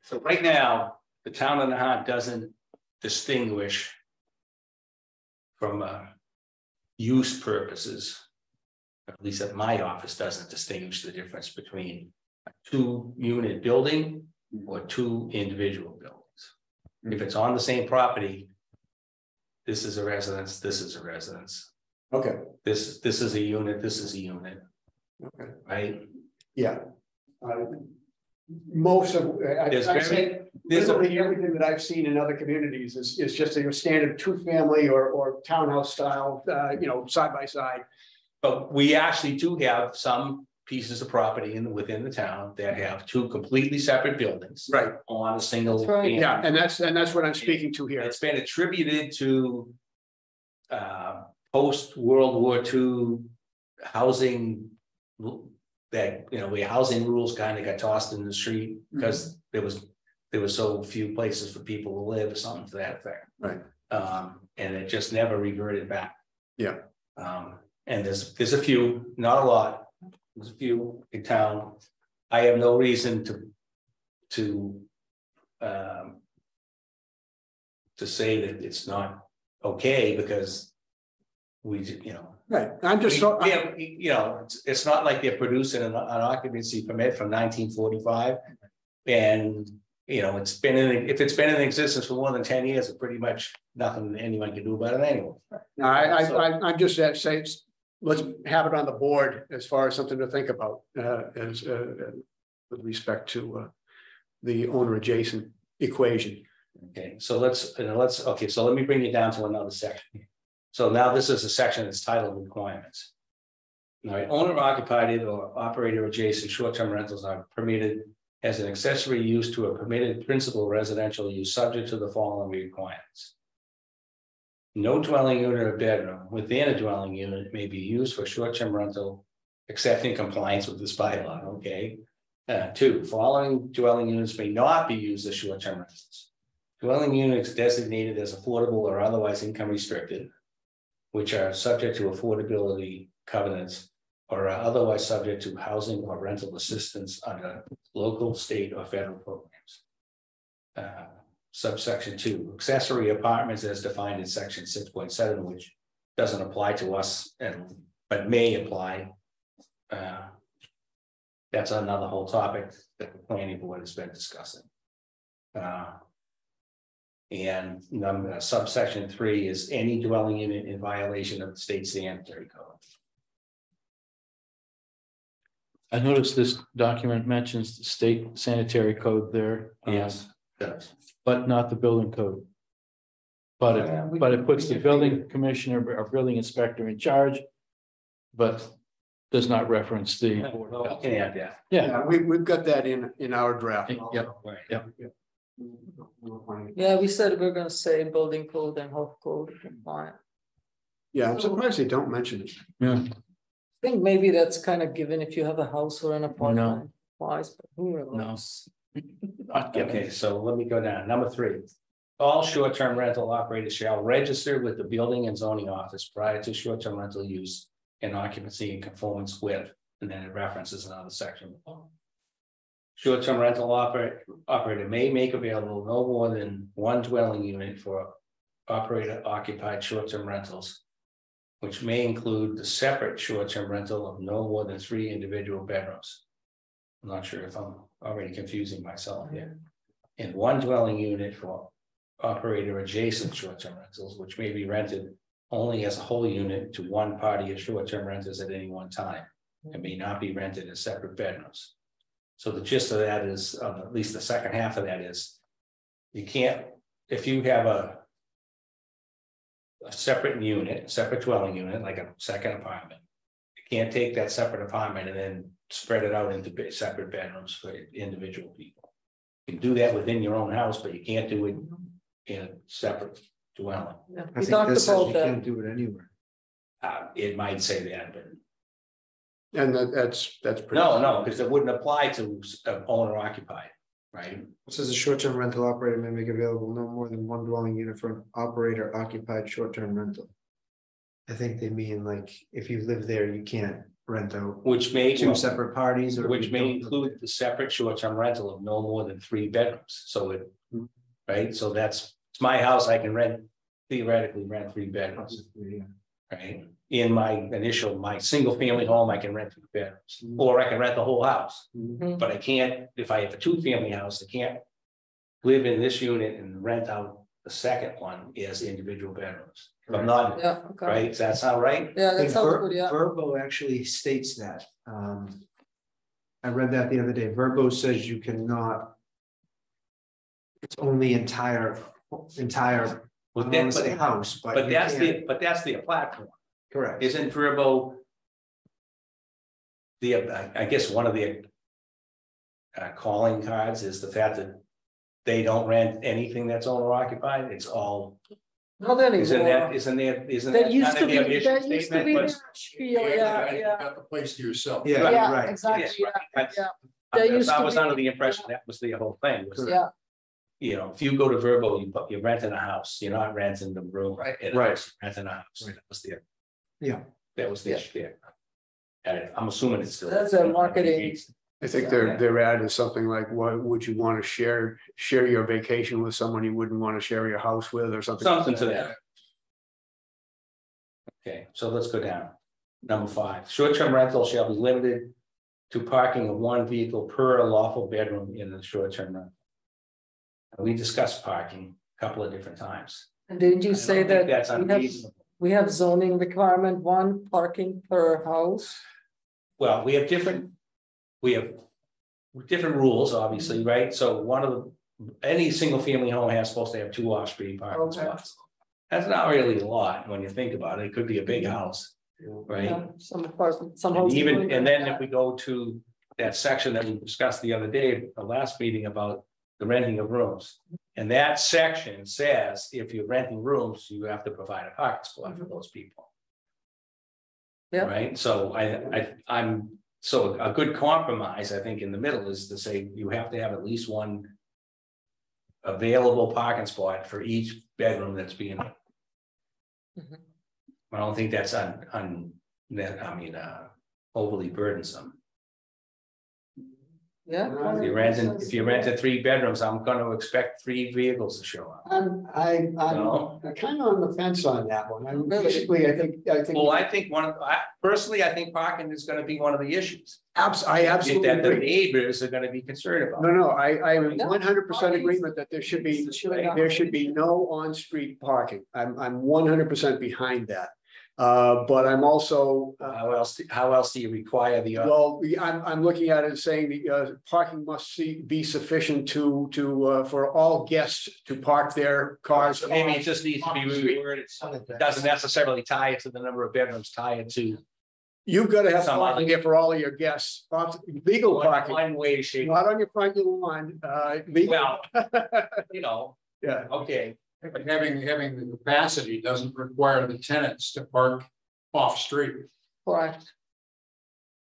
so right now, the town of Nahant doesn't distinguish from use purposes. At least at my office doesn't distinguish the difference between a 2-unit building or 2 individual buildings. If it's on the same property, this is a residence, this is a residence. Okay. This is a unit, this is a unit, Okay. right? Yeah. Most of literally everything that I've seen in other communities is just a standard 2-family or townhouse style, side by side. But we actually do have some pieces of property within the town that have 2 completely separate buildings. Right. On a single. That's right. Yeah, and that's what I'm speaking to here. It's been attributed to post-World War II housing that, where housing rules kind of got tossed in the street because there was there were so few places for people to live or something to that effect. Right. And it just never reverted back. Yeah. And there's a few, not a lot, there's a few in town. I have no reason to say that it's not okay, because we, you know. Right, I'm just, We have, you know, it's not like they're producing an occupancy permit from 1945. And, you know, if it's been in existence for more than 10 years, it's pretty much nothing anyone can do about it anyway. no, I'm just saying, let's have it on the board as far as something to think about, as with respect to the owner adjacent equation. Okay, so okay, so let me bring you down to another section. So now this is a section that's titled requirements. All right, owner occupied or operator adjacent short-term rentals are permitted as an accessory use to a permitted principal residential use subject to the following requirements. No dwelling unit or bedroom within a dwelling unit may be used for short-term rental except in compliance with this bylaw, okay? 2, following dwelling units may not be used as short-term rentals. Dwelling units designated as affordable or otherwise income restricted, which are subject to affordability covenants or are otherwise subject to housing or rental assistance under local, state, or federal programs. Subsection 2, accessory apartments as defined in section 6.7, which doesn't apply to us but may apply. That's another whole topic that the planning board has been discussing. And subsection 3 is any dwelling unit in violation of the state sanitary code. I noticed this document mentions the state sanitary code there. Yes, it does. But not the building code. But it puts the building commissioner or building inspector in charge, but does not reference the board of health. Yeah, yeah. Yeah, we've got that in our draft. Yep. Right. Yep. Yeah, we said we're gonna say building code and health code compliant. Yeah, I'm surprised they don't mention it. Yeah. I think maybe that's kind of given if you have a house or an apartment. Applies, but who knows? Okay, so let me go down. Number 3. All short-term rental operators shall register with the building and zoning office prior to short-term rental use and occupancy in conformance with, and then it references another section. Short-term rental operator may make available no more than one dwelling unit for operator occupied short-term rentals, which may include the separate short-term rental of no more than 3 individual bedrooms. I'm not sure if I'm already confusing myself here. And one dwelling unit for operator adjacent short-term rentals, which may be rented only as a whole unit to one party of short-term renters at any one time, and may not be rented as separate bedrooms. So the gist of that is, at least the second half of that is, you can't, if you have a separate unit, separate dwelling unit, like a second apartment, you can't take that separate apartment and then spread it out into separate bedrooms for individual people. You can do that within your own house, but you can't do it in a separate dwelling. Yeah, I we think talked this says about you that. can't do it anywhere. It might say that, but And that's pretty. no, because it wouldn't apply to owner occupied, right? It says a short-term rental operator may make available no more than one dwelling unit for an operator occupied short-term rental. I think they mean like, if you live there, you can't rent out Which may, two separate parties or. which may include the separate short-term rental of no more than 3 bedrooms. So it, right? So it's my house. I can theoretically rent 3 bedrooms, right? In my single family home, I can rent 3 bedrooms, or I can rent the whole house. But I can't, if I have a 2-family house, I can't live in this unit and rent out the second one as individual bedrooms. If I'm not, Yeah, okay. right? Does that sound right? Yeah, that sounds good, yeah. Verbo actually states that. I read that the other day. Verbo says you cannot. It's only entire. Well, I don't want to say house, but you can't- that's the platform. Correct. Isn't Verbo I guess one of the calling cards is the fact that they don't rent anything that's owner occupied. It's all. Not anymore. Isn't that That used kind to of be, their mission that used to be statement? the spiel, yeah, You yeah, got the place to yourself. Yeah, yeah, right. exactly, Yes, yeah, right. yeah. I That used I to was be- under the impression that was the whole thing. Was yeah. you know, if you go to Verbo, you're renting a house, you're not renting the room. Right. in a Right. house, you're renting a house. Right. That was the, Yeah. that was the issue there. And I'm assuming it's still. That's a marketing. I think their ad is something like, what would you want to share your vacation with someone you wouldn't want to share your house with or something? Something to that. Okay, so let's go down. Number 5, short-term rental shall be limited to parking of one vehicle per lawful bedroom in the short-term rental. And we discussed parking a couple of different times. And didn't you I say don't think that that's we have, unreasonable. we have zoning requirement, 1 parking per house? Well, we have different rules, obviously, right? So one of the, any single family home has supposed to have 2 off-street parking Okay. spots. That's not really a lot when you think about it. It could be a big house, right? Yeah, some apartment, some And houses. even, don't and have then that. if we go to that section that we discussed the other day, at the last meeting about the renting of rooms. And that section says, if you're renting rooms, you have to provide a parking spot for those people. Yeah. Right, so I'm, so a good compromise, I think, in the middle is to say you have to have at least 1 available parking spot for each bedroom that's being. Mhm. I don't think that's overly burdensome. Yeah. If you rented 3 bedrooms, I'm gonna expect 3 vehicles to show up. I'm No? kind of on the fence on that one. Really? Basically, I think. Well, I think personally, I think parking is gonna be one of the issues. I absolutely That the agree. neighbors are gonna be concerned about. No, I'm in Yeah. 100% agreement that there should be no on-street parking. I'm 100% behind that. But I'm also, How else do you require the? well, I'm looking at it as saying the parking must be sufficient to for all guests to park their cars. So maybe it just needs to be reworded, so it doesn't necessarily tie it to the number of bedrooms, tie it to. You've got to have Some parking other- there for all of your guests, legal parking, One way to shape, not on your front lawn, legal. well, you know, Yeah, okay, But having the capacity doesn't require the tenants to park off street. Correct.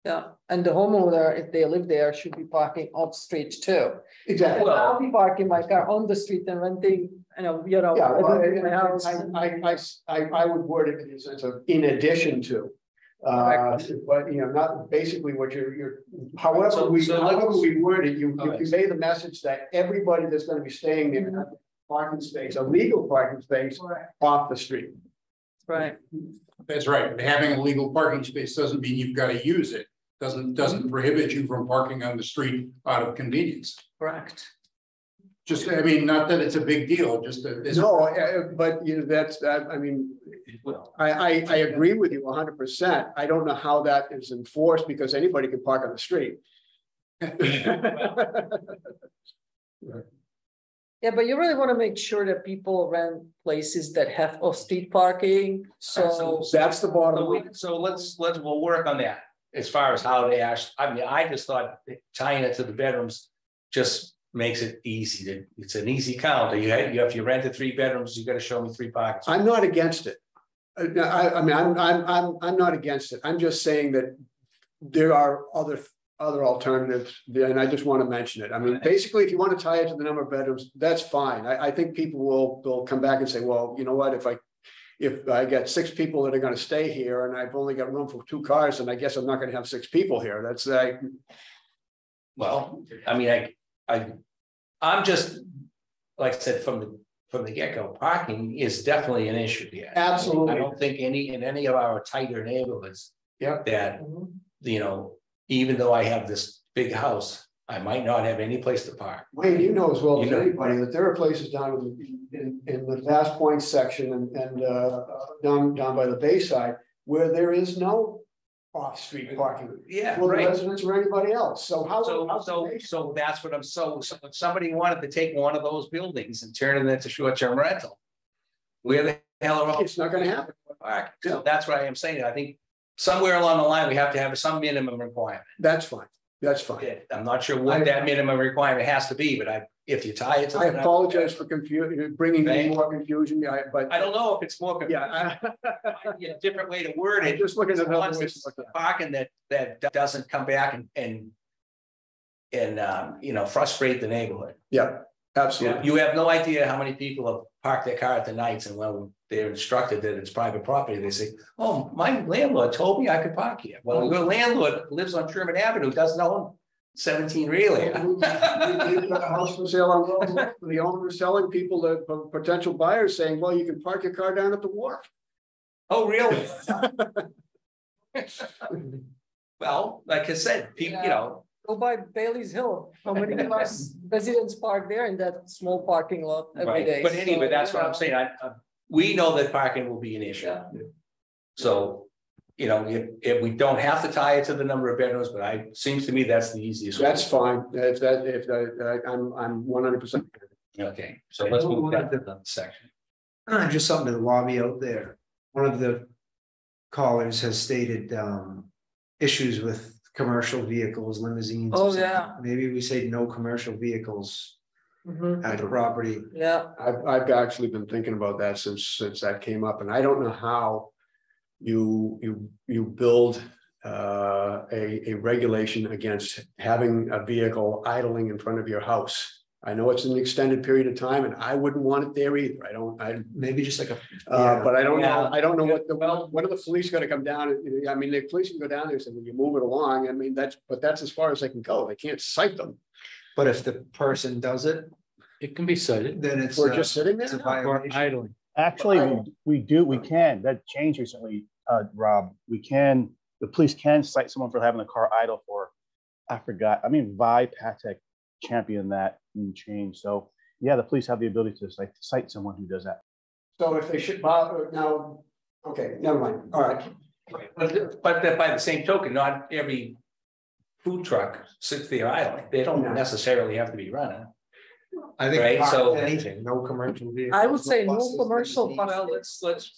Yeah, and the homeowner, if they live there, should be parking off street too. exactly. Well- I'll be parking my car on the street and renting, Yeah, I well, do my house. I would word it in the sense of in addition to. But not basically what you're, however So we word it, you Okay. convey the message that everybody that's gonna be staying there has a parking space, a legal parking space off the street. Right, That's right, but having a legal parking space doesn't mean you've got to use it. Doesn't prohibit you from parking on the street out of convenience. correct. Just, I mean, not that it's a big deal, just that. No, but that's, I mean, well, I agree with you 100%. I don't know how that is enforced because anybody can park on the street. Yeah, but you really want to make sure that people rent places that have off-street parking, so. That's the bottom line. so we'll work on that. As far as how they I just thought tying it to the bedrooms just makes it easy it's an easy count. If you rented 3 bedrooms, you gotta show me 3 parking spots. I'm not against it. I mean, I'm not against it. I'm just saying that there are other alternatives, and I just want to mention it. I mean, basically, if you want to tie it to the number of bedrooms, that's fine. I think people will come back and say, well, you know what, if I get 6 people that are going to stay here and I've only got room for 2 cars, then I guess I'm not going to have 6 people here. That's like, Well, I mean, I'm just, like I said, from the get-go, parking is definitely an issue here. Absolutely. I don't think in any of our tighter neighborhoods. Yeah. That, even though I have this big house, I might not have any place to park. Wayne, you know as well as You know. anybody that there are places down in the Fast Point section and down by the Bayside where there is no off-street parking. Yeah, For the right. residents or anybody else. So how? So that's what so if somebody wanted to take one of those buildings and turn it into short-term rental. Where the hell are all? It's not gonna happen. Park? So that's what I am saying. I think somewhere along the line, we have to have some minimum requirement. That's fine. That's fine. Yeah, I'm not sure what that minimum requirement has to be, but if you tie it to. I apologize for bringing in more confusion, but. I don't know if it's more. Yeah. Might be a different way to word it. Just looking at another Once way it's to look at it. parking that doesn't come back and frustrate the neighborhood. Yeah, Absolutely. You have no idea how many people have parked their car at the nights, and when they're instructed that it's private property, they say, oh, my landlord told me I could park here. Well, your landlord lives on Sherman Avenue, doesn't own 17 really. We've got a house for sale on Willow. The owner is telling people that potential buyers saying, well, you can park your car down at the wharf. Oh, really? Well, like I said, people, you know, Go by Bailey's Hill. How many of us residents park there in that small parking lot every right. day? But anyway, So, that's what yeah. I'm saying. We know that parking will be an issue. Yeah. So, you know, if we don't have to tie it to the number of bedrooms, but seems to me that's the easiest. That's fine. I'm 100%. Okay, so let's move down to the section. Just something to lobby out there. One of the callers has stated issues with commercial vehicles, limousines. Oh, yeah. Maybe we say no commercial vehicles Mhm. at the property. Yeah, I've actually been thinking about that since that came up, and I don't know how you build a regulation against having a vehicle idling in front of your house. I know it's an extended period of time, and I wouldn't want it there either. Maybe just like a. But I don't know. Yeah. I don't know what are the police going to come down? I mean, the police can go down there and say, "Well, you move it along." I mean, that's as far as they can go. They can't cite them. But if the person does it, It can be cited then it's We're just sitting it's a there. for violation. idling. Actually, we can, that changed recently, Rob, the police can cite someone for having a car idle for, I forgot, Vi Patek championed that and change. So yeah, the police have the ability to cite someone who does that. So if they should bother now, okay, never mind. All right. But by the same token, not every food truck sits there idling. They don't No. necessarily have to be running. I think Right, so- anything, no commercial vehicles. I would say no buses, commercial, no- but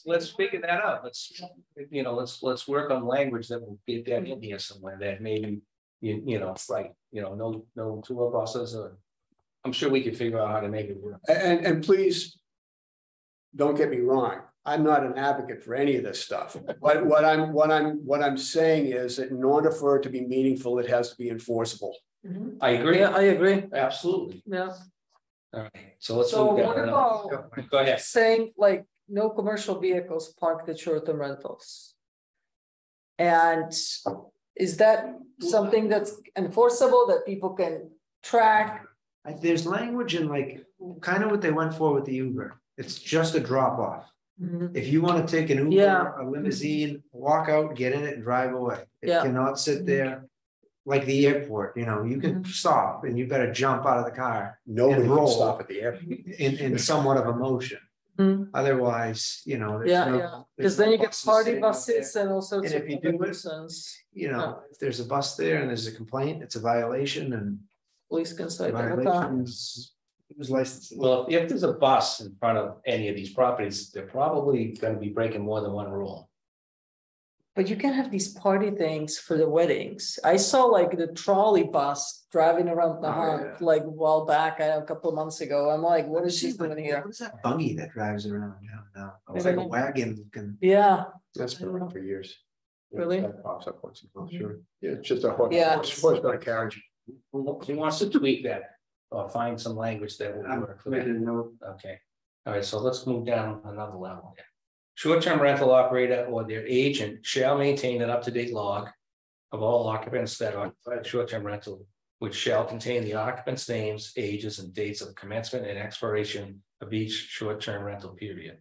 Let's figure that out. Let's work on language that will get that in here somewhere that maybe, no tour buses or. I'm sure we could figure out how to make it work. And please don't get me wrong. I'm not an advocate for any of this stuff. But what I'm saying is that in order for it to be meaningful, it has to be enforceable. Mhm. I agree. Yeah, I agree. Absolutely. Yeah. All right, so let's So move what down. about Go ahead. saying like no commercial vehicles parked at short-term rentals? And is that something that's enforceable that people can track? There's language in like, kind of what they went for with the Uber. It's just a drop off. Mhm. If you want to take an Uber, Yeah. a limousine, walk out, get in it and drive away. It Yeah. cannot sit there. Like the airport, you can stop and you better jump out of the car Nobody And can roll. stop at the airport. in somewhat of a motion. Mhm. Otherwise, there's Yeah, no- yeah, there's because no then you get buses party sitting out buses and all sorts And of if you do it, nuisance. If there's a bus there and there's a complaint, it's a violation and Police can cite them. violations. Who's licensed? Well, if there's a bus in front of any of these properties, they're probably gonna be breaking more than one rule. But you can have these party things for the weddings. I saw like the trolley bus driving around Nahant like a while back, a couple of months ago. I'm like, what is she doing here? What is that buggy that drives around town now? It's I like a don't know. wagon. Yeah, That's been around for years. Yeah, Really? that pops up once in a while, sure. Yeah, it's just a horse, Yeah. horseback carriage. He wants to tweak that or find some language that will work for that. No. Okay, all right, so let's move down another level. Short-term rental operator or their agent shall maintain an up-to-date log of all occupants that occupy the short-term rental, which shall contain the occupants' names, ages, and dates of commencement and expiration of each short-term rental period.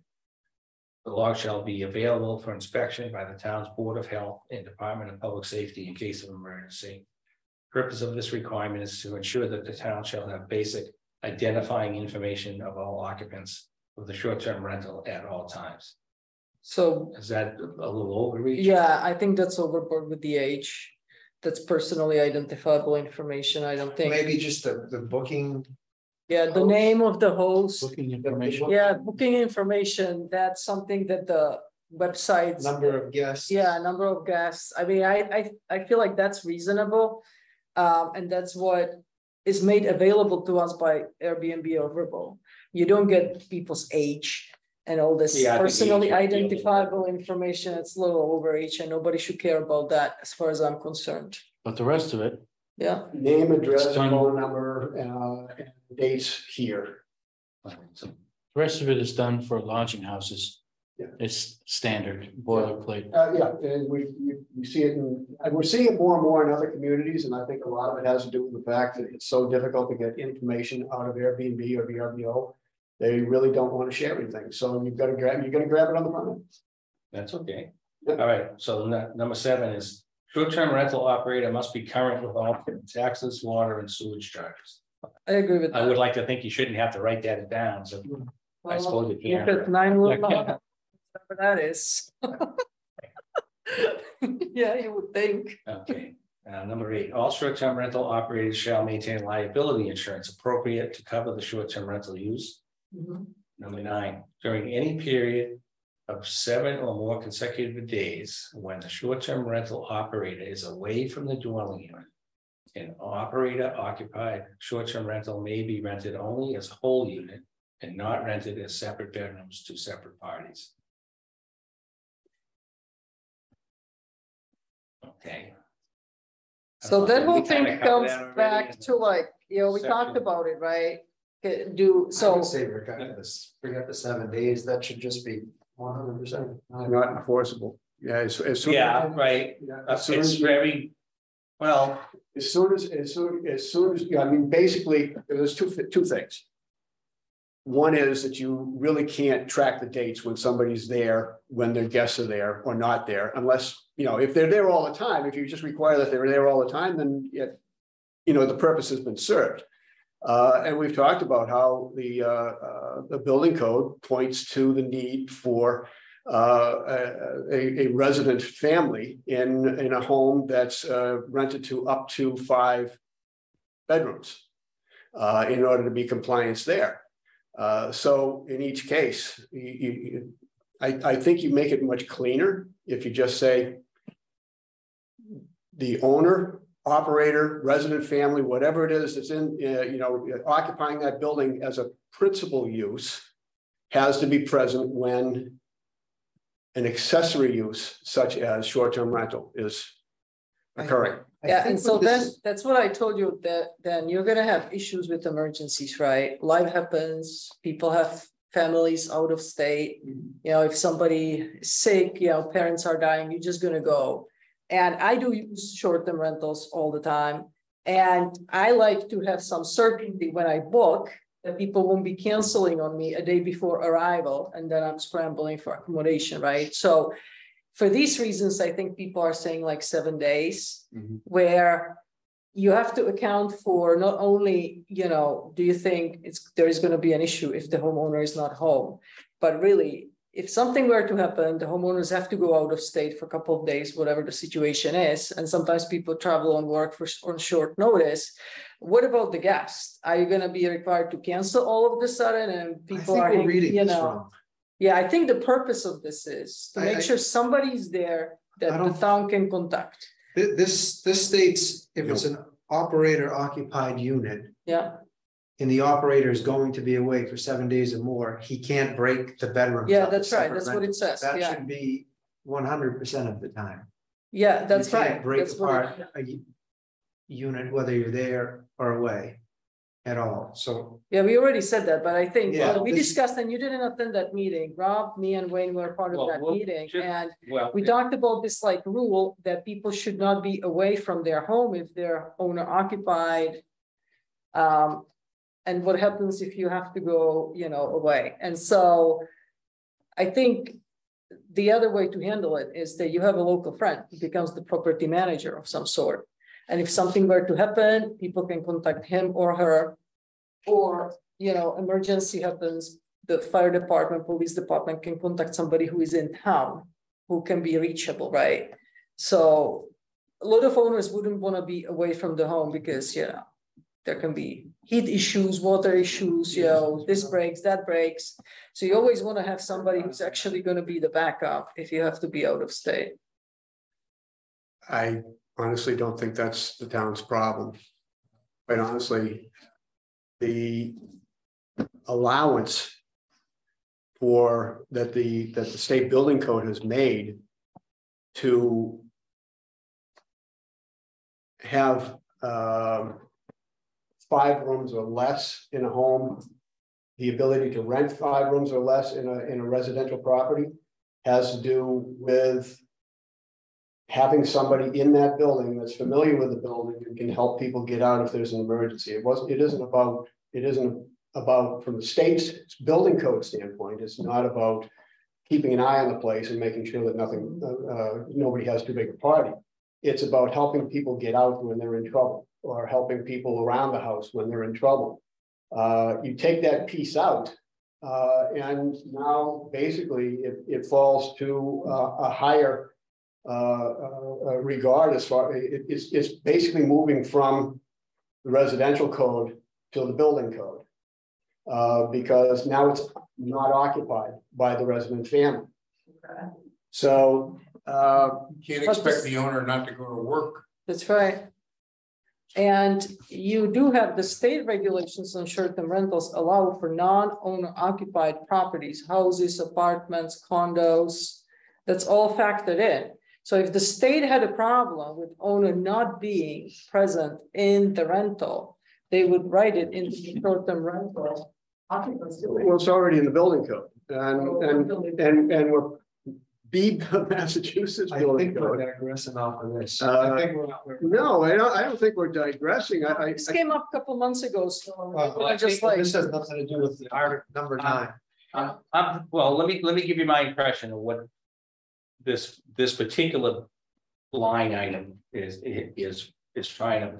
The log shall be available for inspection by the town's Board of Health and Department of Public Safety in case of emergency. Purpose of this requirement is to ensure that the town shall have basic identifying information of all occupants of the short-term rental at all times. so Is that a little overreach? yeah, I think that's overboard with the age. That's personally identifiable information. I don't think. Maybe just the booking. Yeah, the name of the host. Booking information. Yeah, booking information. That's something that the websites. Number of guests. Yeah, number of guests. I mean, I feel like that's reasonable. And that's what is made available to us by Airbnb or Vrbo. You don't get people's age and all this Yeah, I think personally age would be a little identifiable information. It's a little overreach and nobody should care about that as far as I'm concerned. But the rest of it, Yeah, name, address, It's done. phone number, and dates here. So the rest of it is done for lodging houses. Yeah. It's standard boilerplate. Yeah, and we see it and we're seeing it more and more in other communities, and I think a lot of it has to do with the fact that it's so difficult to get information out of Airbnb or VRBO. They really don't want to share anything, so you gotta grab it on the front end. That's okay. Yeah. All right, so number 7 is short-term rental operator must be current with all taxes, water and sewage charges. I agree with that. I would like to think you shouldn't have to write that down, so I suppose you Look can. at 911, whatever that is. Yeah, you would think. Okay, number 8, all short-term rental operators shall maintain liability insurance appropriate to cover the short-term rental use. Number 9, during any period of 7 or more consecutive days, when the short-term rental operator is away from the dwelling unit, an operator occupied short-term rental may be rented only as a whole unit and not rented as separate bedrooms to separate parties. Okay. So Did that we whole kinda thing cover comes that already back in to like, we talked section? about it, right? I So, would say forget the 7 days, that should just be 100%. Not enforceable. Yeah, as soon. Yeah, right. As soon It's as you- very, well, As soon as, yeah, I mean, basically, there's two things. One is that you really can't track the dates when somebody's there, when their guests are there or not there, unless, if they're there all the time, if you just require that they're there all the time, then the purpose has been served. And we've talked about how the building code points to the need for a resident family in a home that's rented to up to 5 bedrooms in order to be compliance there. So in each case, I think you make it much cleaner if you just say the owner, operator, resident family, whatever it is that's in, occupying that building as a principal use has to be present when an accessory use such as short-term rental is occurring. yeah, and so then, that's what I told you, that then you're gonna have issues with emergencies, right? Life happens, people have families out of state. If somebody is sick, parents are dying, you're just gonna go. And I do use short-term rentals all the time. And I like to have some certainty when I book that people won't be canceling on me a day before arrival, and then I'm scrambling for accommodation, right? So for these reasons, I think people are saying like 7 days, where you have to account for not only, do you think there is going to be an issue if the homeowner is not home, but really, if something were to happen, the homeowners have to go out of state for a couple of days, whatever the situation is. And sometimes people travel on work on short notice. What about the guests? Are you going to be required to cancel all of a sudden? And people are reading this wrong. Yeah, I think the purpose of this is to make sure somebody's there that the town can contact. This states if it's an operator occupied unit. Yeah. And the operator is going to be away for 7 days or more, he can't break the bedroom. Yeah, that's right. That's what it says. That Yeah. should be 100% of the time. Yeah, that's You can't right. break That's what apart a unit, whether you're there or away at all. So Yeah, we already said that, but I think Yeah, we this- discussed, and you didn't attend that meeting. Rob, me and Wayne were part of Well, that we'll meeting, just- and well, we talked about this like rule that people should not be away from their home if they're owner occupied. And what happens if you have to go, away? And so I think the other way to handle it is that you have a local friend who becomes the property manager of some sort. And if something were to happen, people can contact him or her. Or, emergency happens, the fire department, police department can contact somebody who is in town, who can be reachable, right? So a lot of owners wouldn't want to be away from the home because, there can be heat issues, water issues, this breaks, that breaks. So you always want to have somebody who's actually going to be the backup if you have to be out of state. I honestly don't think that's the town's problem. Quite honestly, the allowance that the state building code has made to have 5 rooms or less in a home, the ability to rent 5 rooms or less in a residential property has to do with having somebody in that building that's familiar with the building and can help people get out if there's an emergency. It isn't about from the state's building code standpoint, it's not about keeping an eye on the place and making sure that nobody has too big a party. It's about helping people get out when they're in trouble, or helping people around the house when they're in trouble. You take that piece out, and now basically it falls to a higher regard as far it's basically moving from the residential code to the building code, because now it's not occupied by the resident family. Okay. So you can't expect the owner not to go to work. That's right. And you do have the state regulations on short-term rentals allow for non-owner occupied properties, houses, apartments, condos. That's all factored in. So if the state had a problem with owner not being present in the rental, they would write it in the short-term rental occupancy. well, it's already in the building code, and we're Massachusetts I building think we're code. digressing off of this. Uh, I think No, I don't think we're digressing. This came up a couple months ago, so well, I just like. this has nothing to do with the article number 9. Well, let me give you my impression of what this particular line item is trying to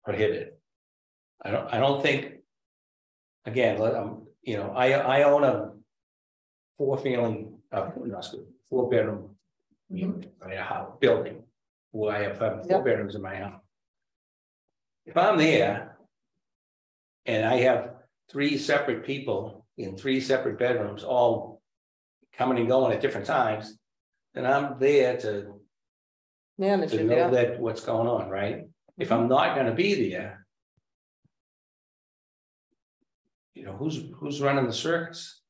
prohibit. I don't think. Again, I own a 4-bedroom unit, right, a house building, where I have 4 bedrooms in my house. If I'm there and I have 3 separate people in 3 separate bedrooms, all coming and going at different times, then I'm there to Manage it, know that what's going on, right? If I'm not going to be there, who's running the circus?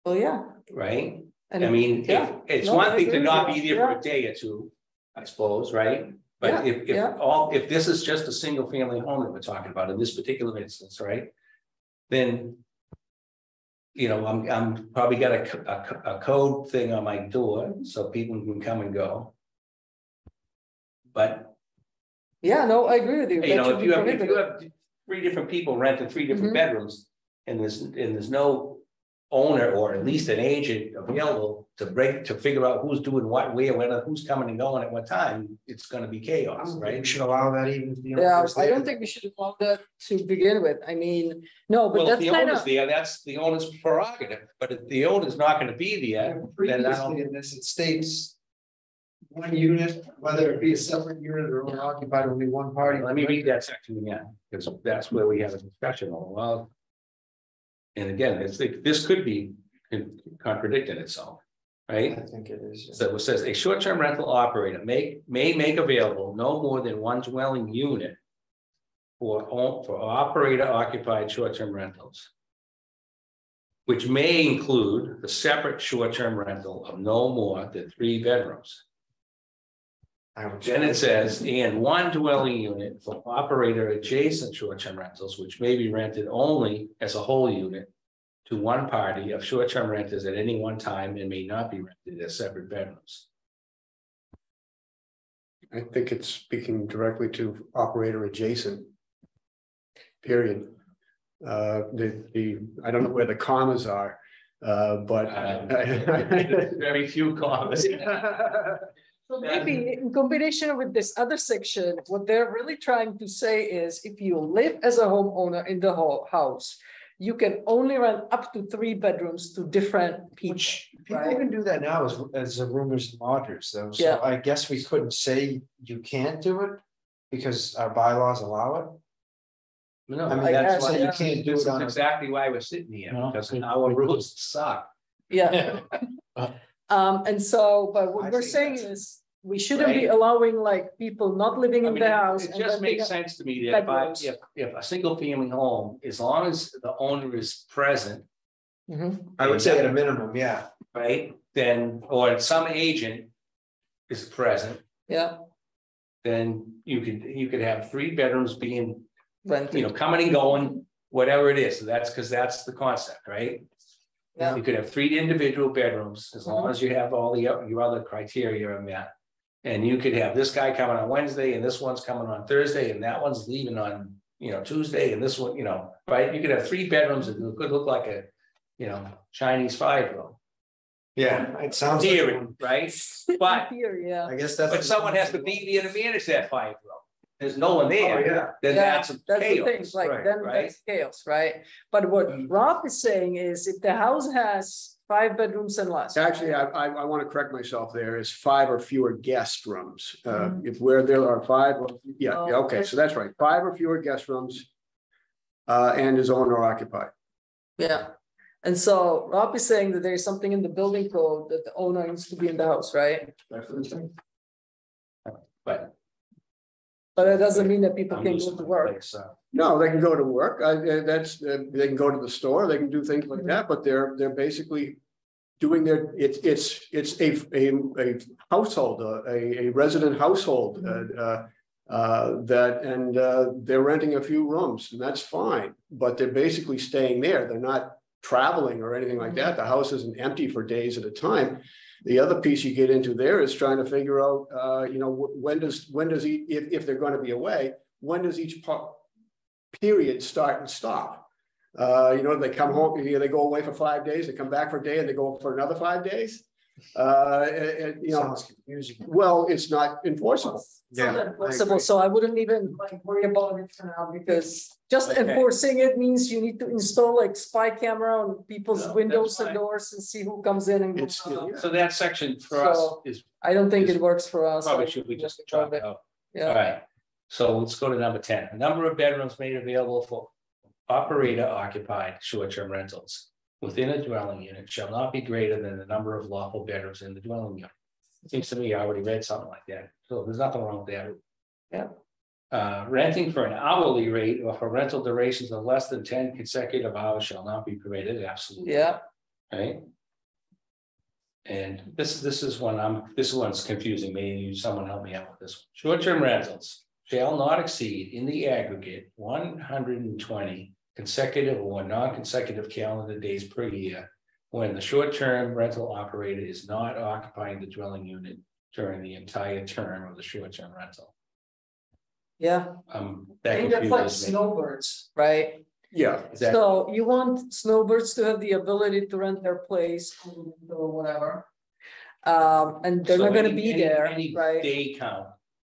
Well, yeah. Right? And I mean, it's No, one I thing to agree not with be you. there for a day or two, I suppose, right? But if this is just a single family home that we're talking about in this particular instance, right? Then I'm probably got a code thing on my door so people can come and go. But no, I agree with you. if you have 3 different people renting 3 different bedrooms, and there's no owner or at least an agent available to figure out who's doing what, where, when, who's coming and going at what time, it's going to be chaos, right? We should allow that even if the Yeah, owner's I there. don't think we should allow that to begin with. I mean, no, but Well, if that's the kind owner's of. there, that's the owner's prerogative, but if the owner's not going to be there, then I don't. Previously in this, it states 1 unit, whether it be a separate unit or owner occupied, only one party. Let me read that section again, because that's where we have a discussion on. Well, and again, this could be contradicting itself, right? I think it is. So it says a short-term rental operator may make available no more than 1 dwelling unit for operator occupied short-term rentals, which may include the separate short-term rental of no more than 3 bedrooms. Then it says, and 1 dwelling unit for operator adjacent short-term rentals, which may be rented only as a whole unit to one party of short-term renters at any one time and may not be rented as separate bedrooms. I think it's speaking directly to operator adjacent. Period. I don't know where the commas are, but Very few commas. So maybe in combination with this other section, what they're really trying to say is if you live as a homeowner in the whole house, you can only rent up to 3 bedrooms to different people. People can do that now as a roomers and lodgers, though. So I guess we couldn't say you can't do it because our bylaws allow it. No, I mean, that's why why you can't do this it is on exactly why we're sitting here, No, because our rules suck. Yeah. And so, but what I we're think saying that's- is we shouldn't be Right. allowing like people not living I in mean, the house. it and just then makes they- sense to me that bedrooms. if a single family home, as long as the owner is present, Mhm. I would say at a minimum, yeah. right, then, or some agent is present, Yeah, then you could have 3 bedrooms being, rented. coming and going, whatever it is. So that's because that's the concept, right? Yeah. You could have 3 individual bedrooms as long as you have all your other criteria are met. And you could have this guy coming on Wednesday and this one's coming on Thursday and that one's leaving on, Tuesday and this one, right? You could have 3 bedrooms that could look like a, Chinese 5-room. Yeah, it sounds Theory, like, right? But Here, yeah. I guess that's. But someone has to be there to manage that 5-room. There's no one there. Oh, yeah. Then Yeah, that's the thing, chaos, like, then right? that's chaos, right? But what Rob is saying is if the house has 5 bedrooms and less. Actually, I want to correct myself. There is 5 or fewer guest rooms. If where there are 5, yeah, okay, so that's right. 5 or fewer guest rooms. And is owner occupied. Yeah, and so Rob is saying that there's something in the building code that the owner needs to be in the house, right? But But that doesn't mean that people I'm can used go to my work. place, No, they can go to work. They can go to the store. They can do things like that, but they're basically doing it's a household, a resident household they're renting a few rooms, and that's fine. But they're basically staying there. They're not traveling or anything like that. The house isn't empty for days at a time. The other piece you get into there is trying to figure out, when does if they're going to be away, when does each period start and stop? They come home, they go away for 5 days, they come back for a day, and they go for another 5 days. Sounds confusing. Well, it's not enforceable. Possible, so I wouldn't even worry about it for now, because just enforcing it means you need to install like spy camera on people's windows and doors and see who comes in and goes out. So that section for us is I don't think it works for us. probably should we just drop it out. Yeah. All right, so let's go to number 10. The number of bedrooms made available for operator occupied short-term rentals within a dwelling unit shall not be greater than the number of lawful bedrooms in the dwelling unit. Seems to me I already read something like that, so there's nothing wrong with that. Yeah. Renting for an hourly rate or for rental durations of less than 10 consecutive hours shall not be permitted. Absolutely. Yeah. Right. And this is one's confusing. Maybe someone help me out with this one. Short-term rentals shall not exceed in the aggregate 120 consecutive or non-consecutive calendar days per year when the short-term rental operator is not occupying the dwelling unit during the entire term of the short-term rental. Yeah. That I think that's like confuses me. snowbirds, right? Yeah. Exactly. So you want snowbirds to have the ability to rent their place or whatever. And they're So not gonna any- be any- there, any right? Day count,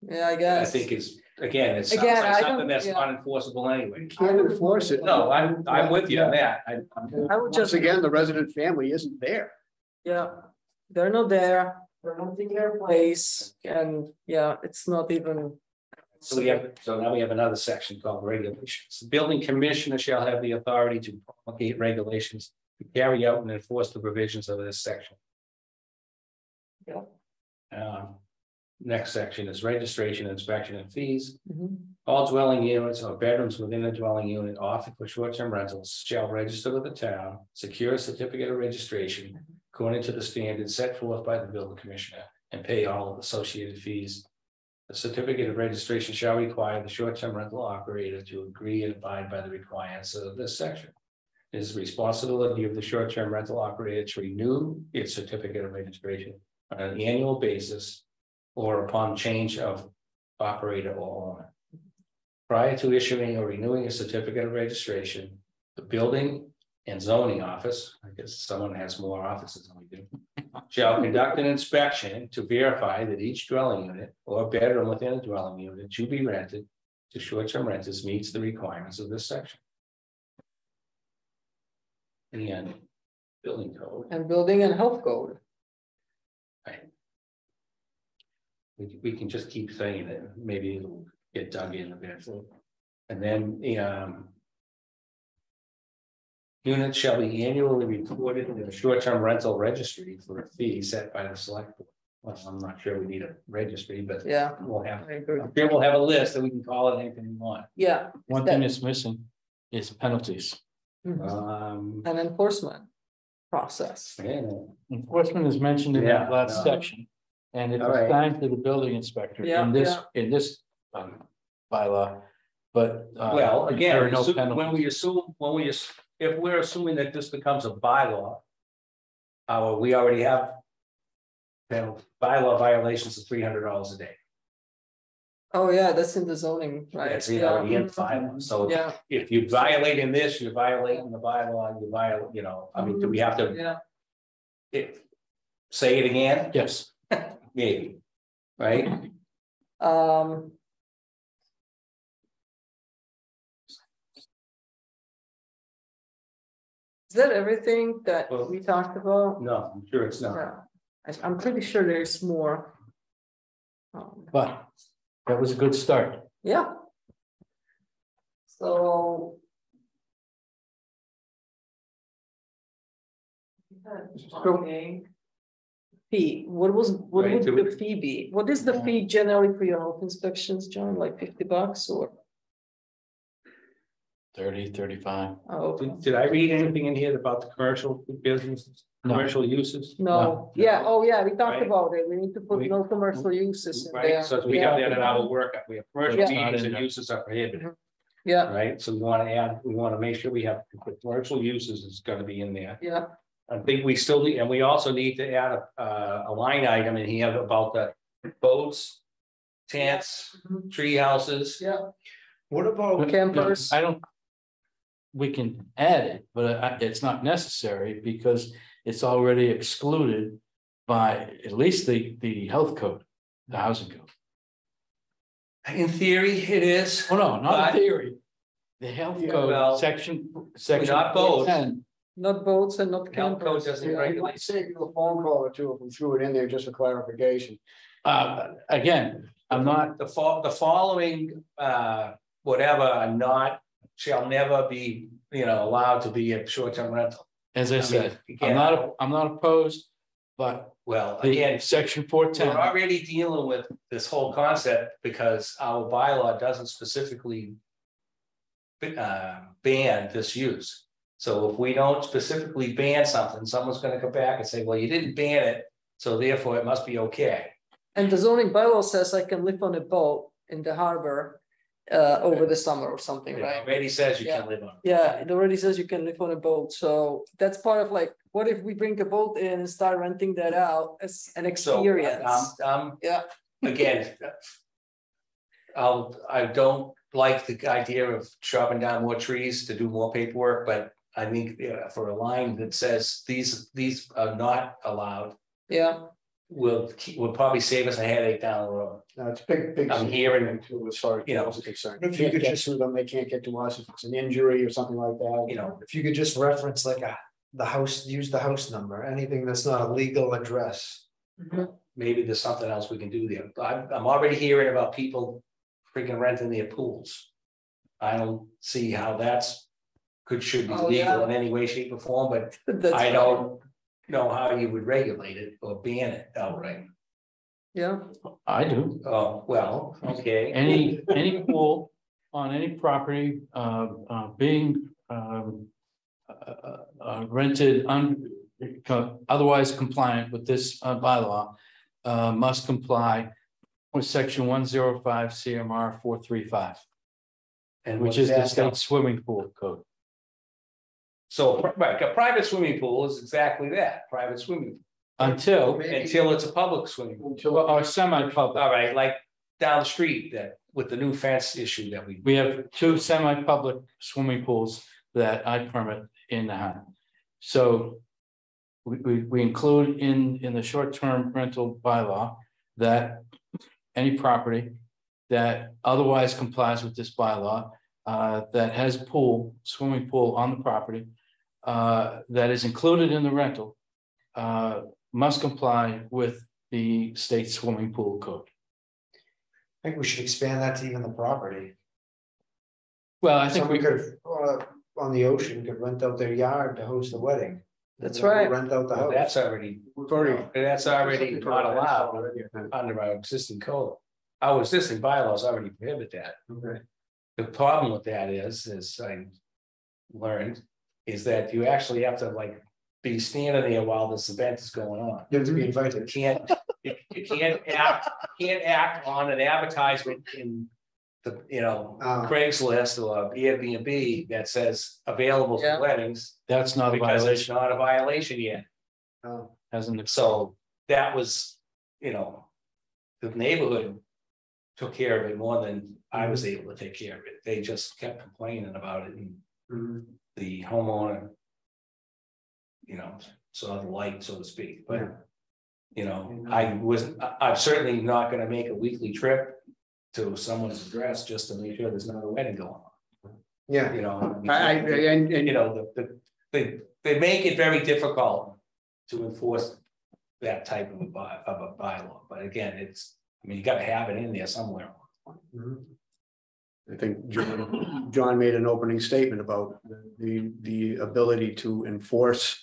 Yeah, I I guess. think is, again, it sounds Again, like I something don't- that's yeah. not enforceable anyway. You can't enforce it. No, I'm with you on that. I would Once just, again, the resident family isn't there. yeah, they're not there, they're not in their place, and yeah, it's not even. So now we have another section called regulations. The building commissioner shall have the authority to promulgate regulations to carry out and enforce the provisions of this section. Yeah. Next section is registration, inspection, and fees. Mhm. All dwelling units or bedrooms within a dwelling unit offered for short-term rentals shall register with the town, secure a certificate of registration according to the standards set forth by the building commissioner, and pay all associated fees. The certificate of registration shall require the short-term rental operator to agree and abide by the requirements of this section. It is the responsibility of the short-term rental operator to renew its certificate of registration on an annual basis or upon change of operator or owner. Prior to issuing or renewing a certificate of registration, the building and zoning office, I guess someone has more offices than we do, shall conduct an inspection to verify that each dwelling unit or bedroom within a dwelling unit to be rented to short-term renters meets the requirements of this section. And building code. And building and health code. We can just keep saying it, maybe it'll get dug in a bit. And then the units shall be annually reported in the short-term rental registry for a fee set by the select board. Well, I'm not sure we need a registry, but Yeah, we'll have, I agree. I'm sure we'll have a list that we can call it anything we want. Yeah. One thing that's missing is penalties. An enforcement process. Yeah, Enforcement is mentioned in Yeah, that last no. section. And it's All right. assigned to the building inspector Yeah, in this bylaw. But Well, there again, are no if we're assuming that this becomes a bylaw. We already have. Bylaw violations of $300 a day. Oh, yeah, that's in the zoning, right? That's Yeah. already in bylaw. So Yeah. if you're violating this, you're violating the bylaw, you violate, I mean, do we have to? Yeah. Say it again? Yes. Maybe, right? Is that everything that Well, we talked about? No, I'm sure it's not. Yeah, I'm pretty sure there's more. But that was a good start. Yeah. So. Okay. Fee, what Right, would do we- the fee be? What is the fee generally for your health inspections, John, like $50 or? 30, 35. Oh, Did I read anything in here about the commercial businesses, No. commercial uses? no, yeah, oh, yeah, we talked Right. about it. We need to put We- no commercial uses in there. Right, so we have that in our work, we have commercial It's not meetings in and there. uses are prohibited, Yeah, right? So we want to add, we want to make sure we have commercial uses is going to be in there. yeah, I think we still need, and we also need to add a line item in here about the boats, tents, tree houses. yeah, What about, campers. I don't. We can add it, but it's not necessary because it's already excluded by at least the health code, the housing code. In theory, it is. Oh, no, not But- in theory. The health Yeah, code, well, section. not both. 410. Not boats and not Health code campers. doesn't Yeah, I regulate. might save you a phone call or two if we threw it in there just for clarification. Again, I'm not, The following, whatever, are not, shall never be, allowed to be a short-term rental. as I mean, said, again, I'm not opposed, but Well, the again, section we're 410. already dealing with this whole concept because our bylaw doesn't specifically ban this use. So if we don't specifically ban something, someone's gonna come back and say, well, you didn't ban it, so therefore it must be okay. And the zoning bylaw says I can live on a boat in the harbor over the summer or something, It right? already says you can live on it. Yeah, it already says you can live on a boat, so that's part of like, what if we bring a boat in and start renting that out as an So, experience? yeah. Again. I don't like the idea of chopping down more trees to do more paperwork, but I think for a line that says these are not allowed. Yeah, Will probably save us a headache down the road. It's big. I'm hearing, Too, as far as you know, is concerned. if you Can't could get just- to them, they can't get to us if it's an injury or something like that. if you could just reference like the house, use the house number, anything that's not a legal address. maybe there's something else we can do there. I'm already hearing about people freaking renting their pools. I don't see how should be Oh, legal yeah. in any way, shape or form, but that's I right. don't know how you would regulate it or ban it outright. Yeah, I do. Oh, well, okay. Any pool on any property being rented otherwise compliant with this bylaw must comply with section 105 CMR 435, And which what is does the that state tell? swimming pool code. So, right, a private swimming pool is exactly that, private swimming pool, Until until it's a public swimming pool. or semi-public. All right, like down the street that with the new fence issue that we. We have 2 semi-public swimming pools that I permit in Nahant. So we include in the short-term rental bylaw that any property that otherwise complies with this bylaw that has swimming pool on the property that is included in the rental must comply with the state swimming pool code. I think we should expand that to even the property. Well, I think Someone we could, on the ocean, could rent out their yard to host a wedding. That's And then right. Rent out the Well, house. that's already, We've already. that's already not allowed under our existing code. Our existing bylaws already prohibit that. Okay. The problem with that is, as I learned, is that you actually have to be standing there while this event is going on. You have to be You invited. can't, you can't act on an advertisement in the, Craigslist or Airbnb that says available Yeah. for weddings. That's not a Because it's violation. not a violation yet. Oh, Hasn't. So that was, the neighborhood took care of it more than I was able to take care of it. They just kept complaining about it, and mhm. the homeowner, saw the light, so to speak, but. I'm certainly not gonna make a weekly trip to someone's address just to make sure there's not a wedding going on. Yeah, They make it very difficult to enforce that type of a bylaw, but again, you gotta have it in there somewhere. mhm. I think John made an opening statement about the ability to enforce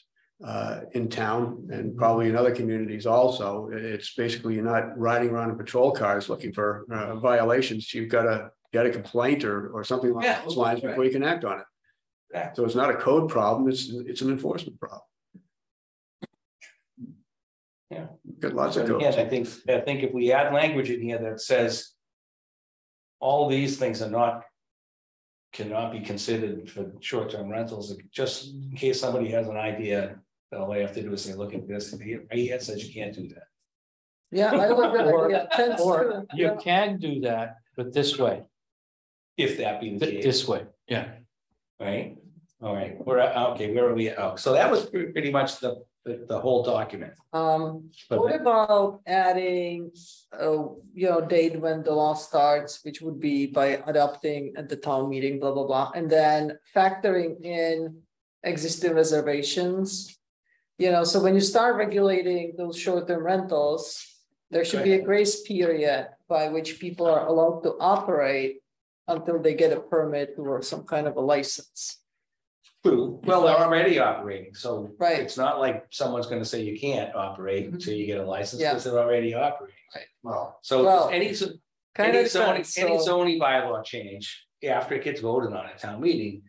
in town and probably in other communities also. It's basically you're not riding around in patrol cars looking for violations. You've got to get a complaint or something along those lines before you can act on it. Yeah. So it's not a code problem, it's an enforcement problem. Yeah. Got lots of So codes. again, I think if we add language in here that says all these things cannot be considered for short-term rentals, just in case somebody has an idea, all they have to do is say, look at this, he says you can't do that. Yeah, I love that Or- idea. Thanks Or to- you yeah. can do that, but this way, If that be the case, this way, yeah. right? All right, where are we at? Oh, so that was pretty much the whole document. But What about adding, date when the law starts, which would be by adopting at the town meeting, blah, blah, blah, and then factoring in existing reservations. So when you start regulating those short-term rentals, there should be a grace period by which people are allowed to operate until they get a permit or some kind of a license. True. Well, they're already operating, so Right. it's not like someone's gonna say you can't operate until you get a license, Yeah. because they're already operating. Well, So Well, any Kind of zoning, depends, any so- zoning bylaw change, after it gets voted on at town meeting,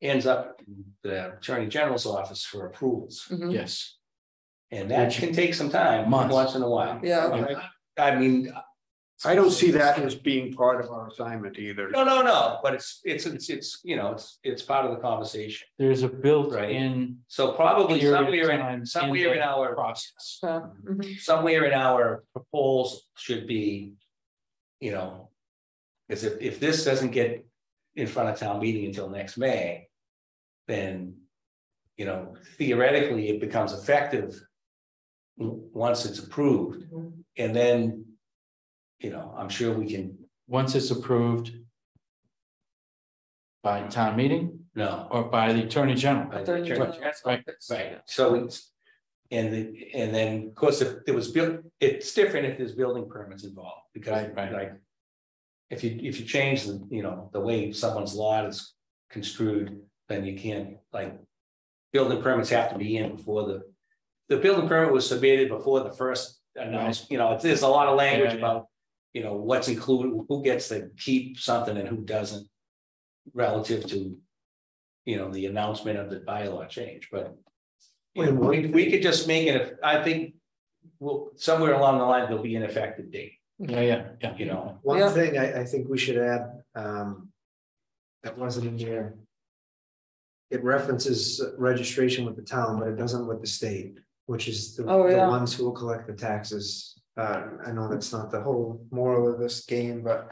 ends up in the Attorney General's office for approvals. Mhm. Yes. And that can take some time, Months. once in a while. Yeah. I mean, I don't see that as being part of our assignment either. no, but it's part of the conversation. There's a built-in So probably period of time somewhere in the our process. Mhm. somewhere in our proposal should be, because if this doesn't get in front of town meeting until next May, then, theoretically, it becomes effective once it's approved, and then, I'm sure we can, Once it's approved by town meeting no. or by the Attorney General. Attorney General. Right. Right, so it's, and then, of course, if there was it's different if there's building permits involved, because Right. like. If you change the way someone's lot is construed, then you can't, building permits have to be in before the building permit was submitted before the first announcement, there's a lot of language Yeah, yeah. about. What's included, who gets to keep something and who doesn't. Relative to, the announcement of the bylaw change, but. We could just make it, I think, somewhere along the line, there'll be an effective date, Yeah. One Yeah. thing I think we should add, that wasn't in here. It references registration with the town, but it doesn't with the state, which is the ones who will collect the taxes. I know that's not the whole moral of this game, but.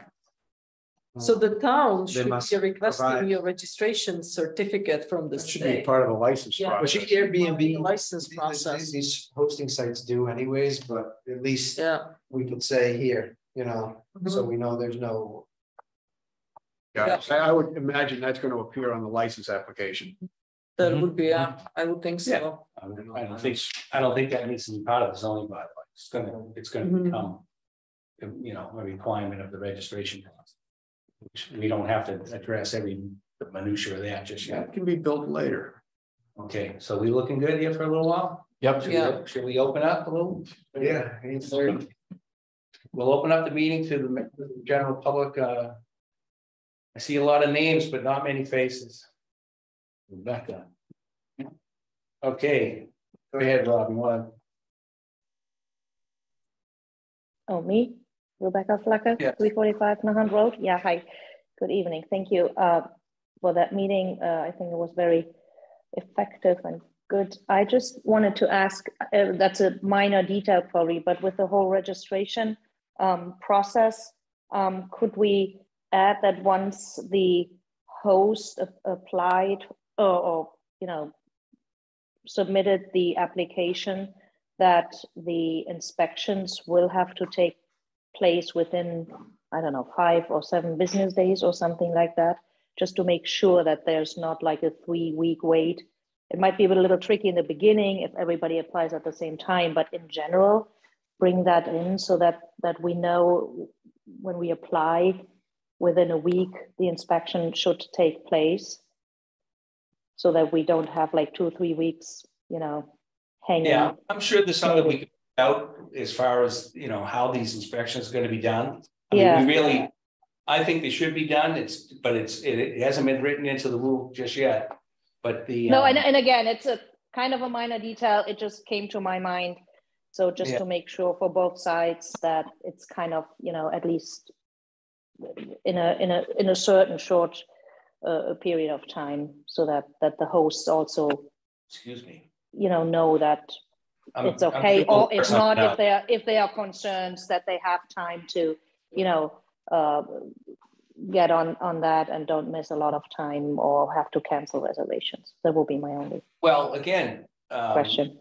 So the town should must be requesting provide- your registration certificate from the That should be state. part of the license Yeah. Which process. Airbnb. License process. These hosting sites do anyways, but at least Yeah. we could say here, Mm-hmm. so we know there's no. Yeah, I would imagine that's going to appear on the license application. That Mhm. would be, I would think so. I don't think that needs to be part of the zoning bylaw, it's gonna Mhm. become. A requirement of the registration process. Which we don't have to address every minutia of that just yet. That can be built later. Okay, so we looking good here for a little while? Yep. Yeah. Should we open up a little? Yeah. We'll open up the meeting to the general public. I see a lot of names, but not many faces. Rebecca. Okay, go ahead, Rob, you want to Oh, me, Rebecca Flecker, Yeah. 345 Nahant Road. Yeah, hi. Good evening. Thank you for that meeting. I think it was very effective and good. I just wanted to ask, that's a minor detail probably, but with the whole registration process, could we add that once the host applied or submitted the application, that the inspections will have to take place within, I don't know, 5 or 7 business days or something like that, just to make sure that there's not like a 3-week wait. It might be a little tricky in the beginning if everybody applies at the same time, but in general, bring that in so that we know when we apply, within a week, the inspection should take place, so that we don't have like 2 or 3 weeks, hanging. Yeah, I'm sure there's something Maybe. we can figure out as far as, how these inspections are gonna be done. I Yeah. mean, I think they should be done, it hasn't been written into the rule just yet. But No, and again, it's a kind of a minor detail, it just came to my mind. So just to make sure for both sides that it's kind of, at least in a certain short period of time, so that the hosts also, excuse me, know that it's okay, or if not, if they are concerned that they have time to, get on that and don't miss a lot of time or have to cancel reservations. That will be my only question.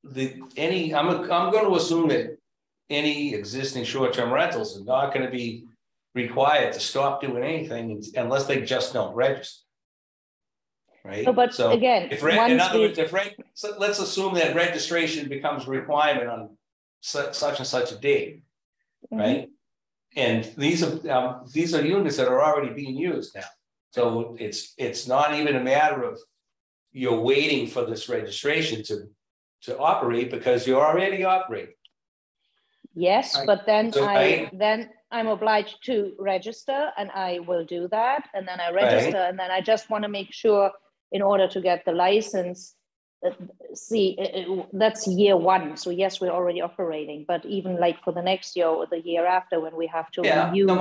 I'm going to assume that any existing short-term rentals are not going to be required to stop doing anything unless they just don't register. Right. No, but so again, let's assume that registration becomes a requirement on such and such a date, right? And these are units that are already being used now. So it's not even a matter of you're waiting for this registration to operate, because you're already operating. Yes, but then I'm obliged to register, and I will do that. And then I register, and then I just want to make sure, in order to get the license, that's year 1. So yes, we're already operating, but even like for the next year or the year after, when we have to renew the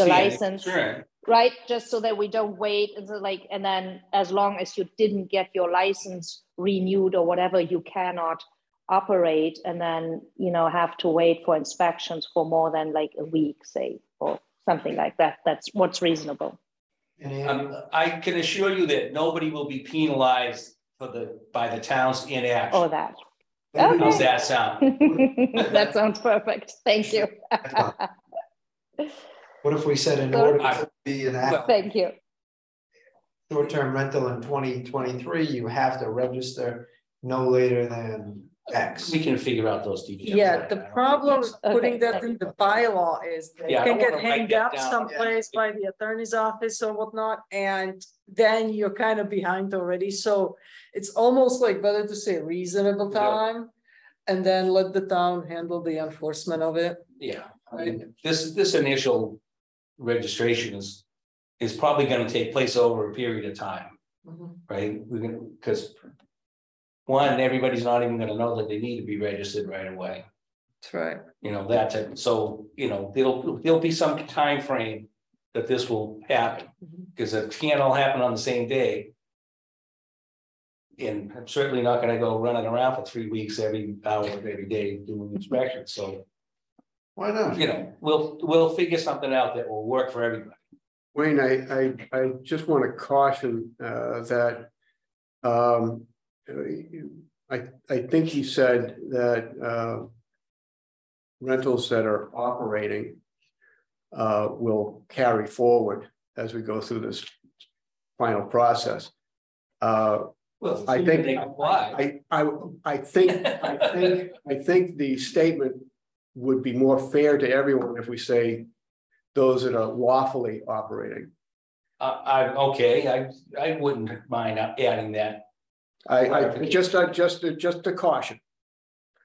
license, right? Just so that we don't wait and then as long as you didn't get your license renewed or whatever, you cannot operate, and then have to wait for inspections for more than like a week, say, or something like that. That's what's reasonable. I can assure you that nobody will be penalized by the town's inaction. Oh, that. Okay. How's that sound? That sounds perfect. Thank you. What if we said in order to be an thank you. Short-term rental in 2023, you have to register no later than X. We can figure out those details. Yeah, the problem putting that in the bylaw is that it can get hanged up someplace by the attorney's office or whatnot, and then you're kind of behind already. So it's almost like better to say reasonable time, and then let the town handle the enforcement of it. Yeah, I mean, this initial registration is probably going to take place over a period of time, right? Because one, everybody's not even going to know that they need to be registered right away. That's right. So there'll be some time frame that this will happen, because it can't all happen on the same day. And I'm certainly not going to go running around for 3 weeks every hour of every day doing inspections. So why not? We'll figure something out that will work for everybody. Wayne, I just want to caution that I think he said that rentals that are operating will carry forward as we go through this final process. I think the statement would be more fair to everyone if we say those that are lawfully operating. I wouldn't mind adding that. Just a caution.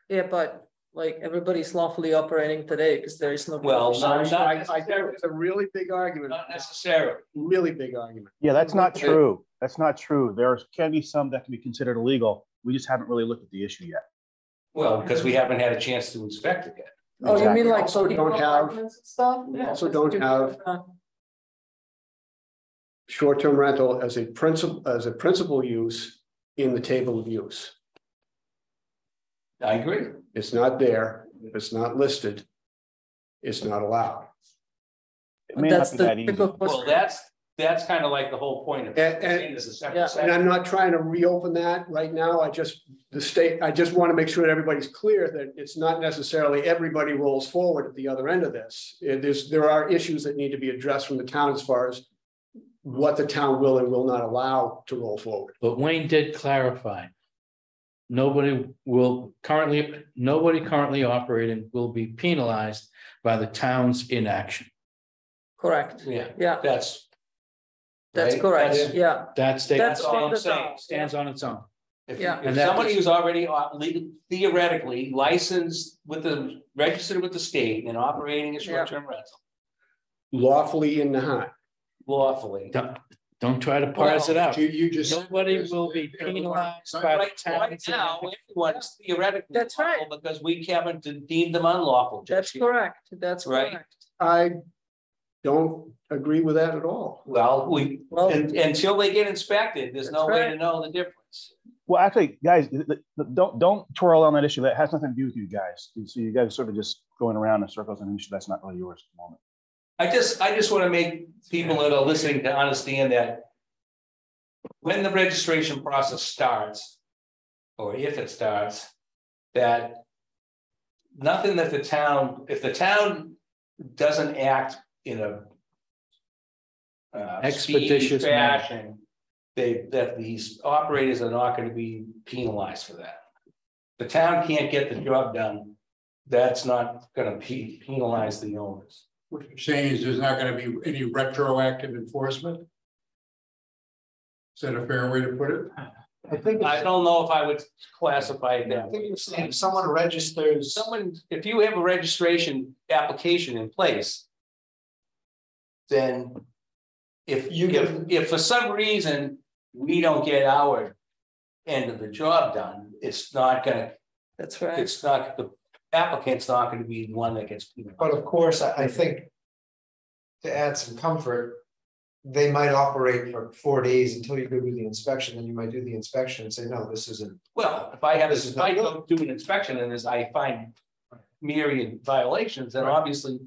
Yeah, but like everybody's lawfully operating today because there is no. Well, I think it's a really big argument. Not necessarily. Really big argument. Yeah, that's not true. That's not true. There can be some that can be considered illegal. We just haven't really looked at the issue yet. Well, because we haven't had a chance to inspect it yet. Oh, you mean like Also don't have- apartments and stuff? Also don't have short-term rental as a principal use in the table of use. I agree. It's not there. If it's not listed, it's not allowed. It may not That's be the that easy. typical Well, that's kind of like the whole point of it. It's a separate yeah. And section. I'm not trying to reopen that right now. I just want to make sure that everybody's clear that it's not necessarily everybody rolls forward at the other end of this. There are issues that need to be addressed from the town as far as what the town will and will not allow to roll forward. But Wayne did clarify. Nobody currently operating will be penalized by the town's inaction. Correct, Yeah, yeah, that's right? correct, That's- yeah, That's That's all I'm the saying. town. stands on its own. Yeah. If And that somebody is- who's already theoretically licensed registered with the state and operating a short-term rental Lawfully in Nahant. lawfully. Don't try to parse it out. You just. Nobody will be penalized by the Right town's now, inaction. everyone's theoretically. That's right. lawful because we haven't deemed them unlawful. that's just yet. correct, that's Right. correct. I don't agree with that at all. Well, Well, until they get inspected, there's no That's way right. to know the difference. Well, actually, guys, don't twirl on that issue. That has nothing to do with you guys. So you guys are sort of just going around in circles on an issue that's not really yours at the moment. I just want to make people that are listening to understand that when the registration process starts, or if it starts, that nothing that the town, if the town doesn't act in a Expeditious speedy manner. fashion, that these operators are not going to be penalized for that. The town can't get the job done. That's not going to penalize the owners. What you're saying is there's not gonna be any retroactive enforcement? Is that a fair way to put it? I think I don't know if I would classify it that I way. think you're saying if someone registers. If you have a registration application in place, then if for some reason we don't get our end of the job done, it's not gonna, that's right, it's not, the applicant's not gonna be the one that gets. But of course, I think to add some comfort, they might operate for 4 days until you go do the inspection, then you might do the inspection and say, no, this isn't. Well, if I have This this, is if I not go do an inspection and as I find myriad violations, then obviously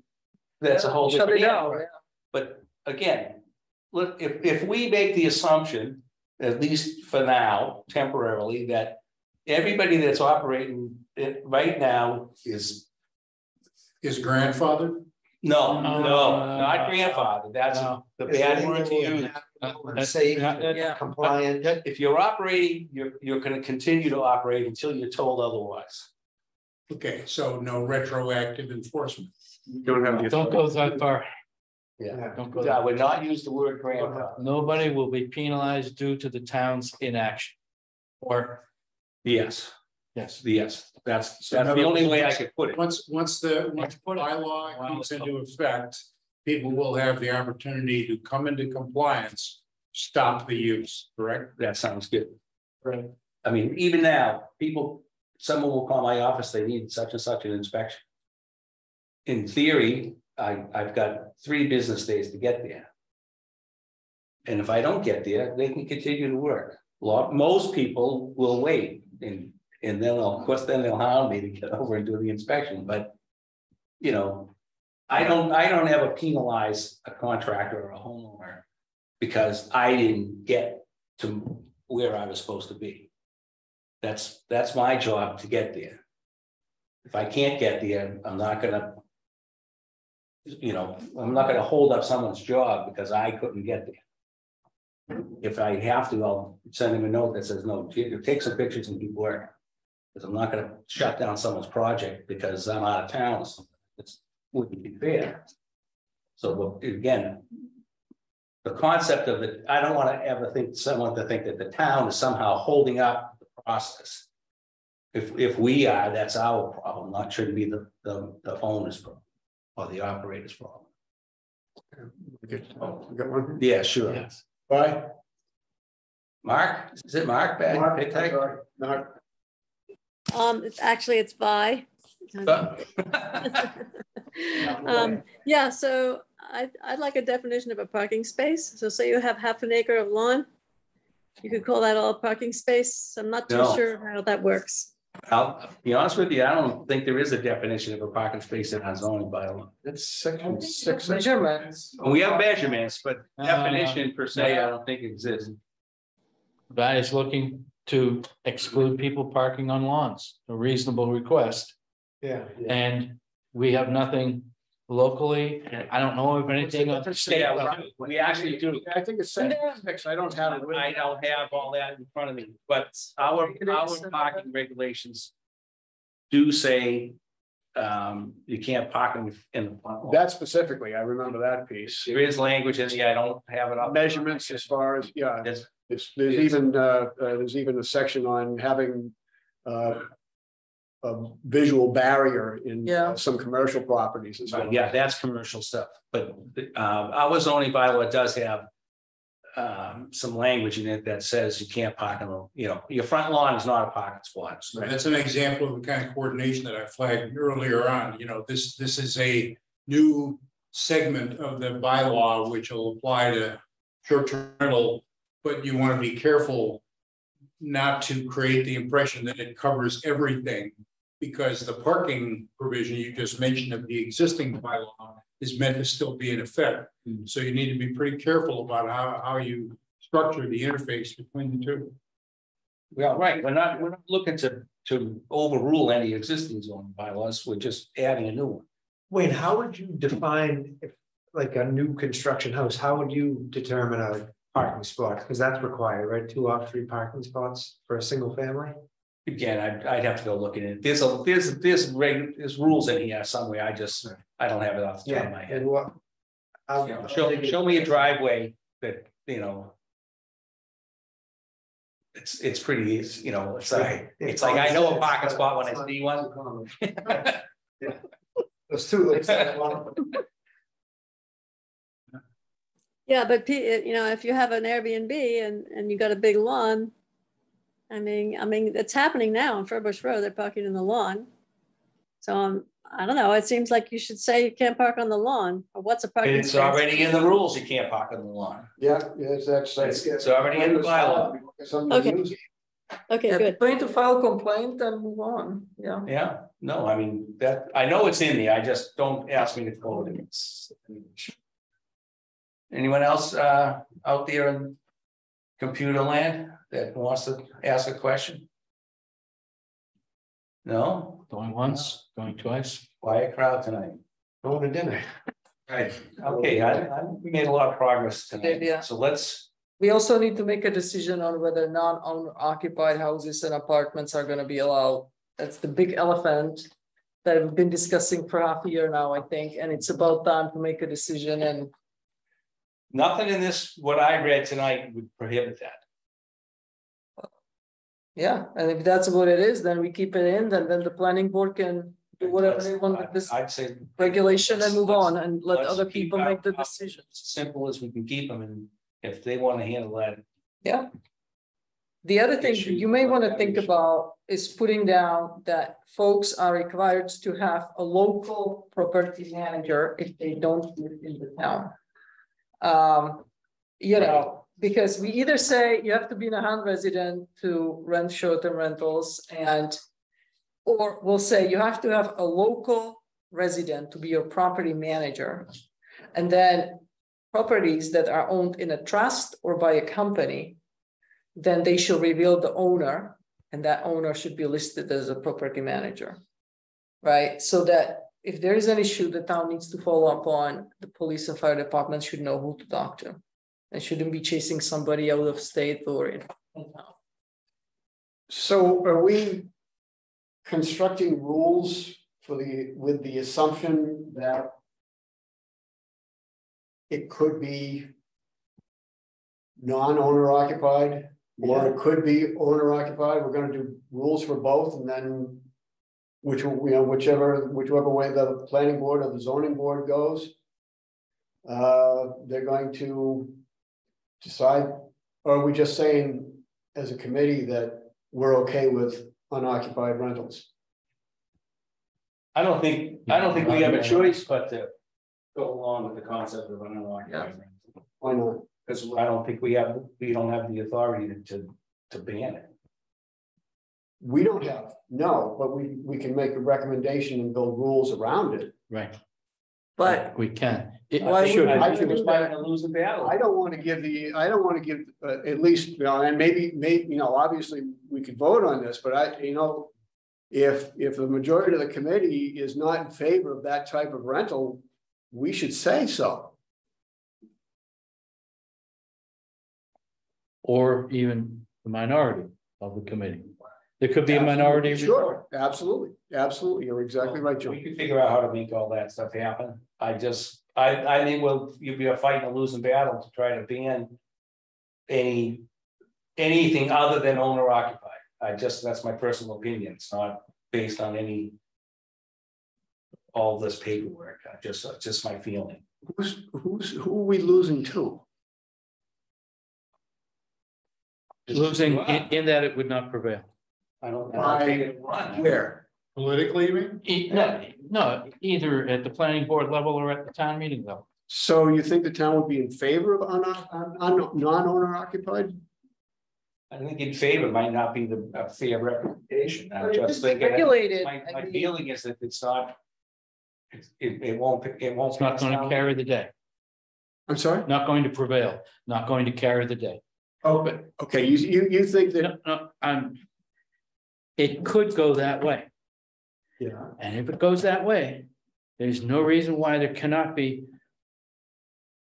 that's a whole shut different it animal. down, yeah. But again, look, if we make the assumption, at least for now, temporarily, that everybody that's operating it right now is. Is grandfather? No, not grandfather, that's no. the bad word to use. Safe, Yeah. compliant. If you're operating, you're gonna continue to operate until you're told otherwise. Okay, so no retroactive enforcement. Don't have the. Don't go that far. Yeah, Don't go I that. would not use the word grandfather. Nobody will be penalized due to the town's inaction. Or, Yes, yes. that's So in the other only words, way I could put it. Once the bylaw comes into effect, people will have the opportunity to come into compliance, stop the use, correct? That sounds good. Right. I mean, even now, someone will call my office, they need such and such an inspection. In theory, I've got 3 business days to get there. And if I don't get there, they can continue to work. Most people will wait and then of course, they'll hound me to get over and do the inspection, but. You know, I don't ever penalize a contractor or a homeowner. Because I didn't get to where I was supposed to be. That's my job to get there. If I can't get there, I'm not gonna. I'm not gonna hold up someone's job because I couldn't get there. If I have to, I'll send him a note that says, no, take some pictures and keep working. Because I'm not gonna shut down someone's project because I'm out of town. It wouldn't be fair. So again, the concept of it, I don't want to ever think that the town is somehow holding up the process. If we are, that's our problem, not shouldn't be the owner's problem or the operator's problem. You got one? Yeah, sure. Yes. Bye. Mark, is it Mark? Mark, Big Tech? sorry. Mark. It's Vi. Yeah, so I'd like a definition of a parking space. So say you have half an acre of lawn, you could call that all a parking space. I'm not too No. sure how that works. I'll be honest with you, I don't think there is a definition of a parking space in our zoning bylaw. That's section 6. Measurements. We have measurements, but definition per se, I don't think exists. Guy is looking to exclude people parking on lawns, a reasonable request. Yeah. And we have nothing locally, and I don't know of anything on the state level. We actually do. I think it's section 6. I don't have it. I don't have all that in front of me, but our parking regulations do say you can't park in the front. That specifically, I remember that piece. There is language in the, I don't have it up. Measurements as far as, yeah, Yes. there's even a section on having a visual barrier in some commercial properties as well. Yeah, that's commercial stuff, but our zoning bylaw does have some language in it that says you can't park on the, your front lawn is not a parking spot. So that's an example of the kind of coordination that I flagged earlier on. This is a new segment of the bylaw which will apply to short-term rental, but you want to be careful not to create the impression that it covers everything, because the parking provision you just mentioned of the existing bylaw is meant to still be in effect. So you need to be pretty careful about how you structure the interface between the two. Well, right, we're not looking to overrule any existing zoning bylaws, we're just adding a new one. Wait, how would you define if like a new construction house, how would you determine a parking spot? Because that's required, right? 2 off-street parking spots for a single family? Again, I'd have to go look at it. There's rules in here somewhere. I don't have it off the top of my head. And what? Show me a driveway that, it's pretty easy, it's like, I know a parking spot when I see one. Those two. Yeah, but if you have an Airbnb and you got a big lawn, I mean, it's happening now on Furbush Road. They're parking in the lawn. So I don't know. It seems like you should say you can't park on the lawn. Or what's a parking It's space? already in the rules. You can't park on the lawn. Yeah, yes, It's already in the bylaw. Okay. Okay, good. Going to file complaint and move on. Yeah. Yeah, no, I mean, I know it's in there. I just don't ask me to quote it. Anyone else out there in computer land that wants to ask a question? No? Going once, going twice. Quiet crowd tonight. Going to dinner. Right, okay, we made a lot of progress tonight, Yeah. so let's. We also need to make a decision on whether non-owner occupied houses and apartments are gonna be allowed. That's the big elephant that we've been discussing for half a year now, I think, and it's about time to make a decision. And Nothing in this, what I read tonight would prohibit that. yeah, and if that's what it is, then we keep it in, and then the planning board can do whatever they want with this I'd say. regulation and move on and let let's other keep people our make the options decisions. as simple as we can keep them, and if they want to handle that. Yeah. The other thing you may want to think about is putting down that folks are required to have a local property manager if they don't live in the town. Because we either say you have to be a Nahant resident to rent short-term rentals, or we'll say you have to have a local resident to be your property manager. And then properties that are owned in a trust or by a company, then they should reveal the owner, and that owner should be listed as a property manager. Right, so that if there is an issue the town needs to follow up on, the police and fire department should know who to talk to. And shouldn't be chasing somebody out of state or in town. So are we constructing rules with the assumption that it could be non-owner occupied, or it could be owner occupied? We're going to do rules for both, and then whichever way the planning board or the zoning board goes, they're going to decide. Or are we just saying as a committee that we're okay with unoccupied rentals? I don't think we have a choice but to go along with the concept of an unoccupied rental. Why not? Because I don't think we don't have the authority to ban it. We don't have, no, but we can make a recommendation and build rules around it. Right, But we can. Why Should, would I I think do it's that? fighting to lose the battle. I don't want to give at least, you know, and maybe, you know, obviously we could vote on this, but you know, if the majority of the committee is not in favor of that type of rental, we should say so. or even the minority of the committee. There could be a minority. Sure, absolutely, absolutely. You're exactly right, John. We can figure out how to make all that stuff happen. I think you'll be a fighting a losing battle to try to ban anything other than owner occupied. That's my personal opinion. It's not based on all this paperwork. Just my feeling. Who are we losing to? Losing in that it would not prevail. I don't think it run. Where? Politically, you mean? No, either at the planning board level or at the town meeting level. So you think the town would be in favor of non-owner occupied? I think in favor might not be a fair representation. I'm It's just thinking. regulated. My feeling is that it's not. It won't. It's not going to carry the day. I'm sorry? Not going to prevail. Not going to carry the day. Oh, but, okay, you think that? No, it could go that way. Yeah. And if it goes that way, there's no reason why there cannot be.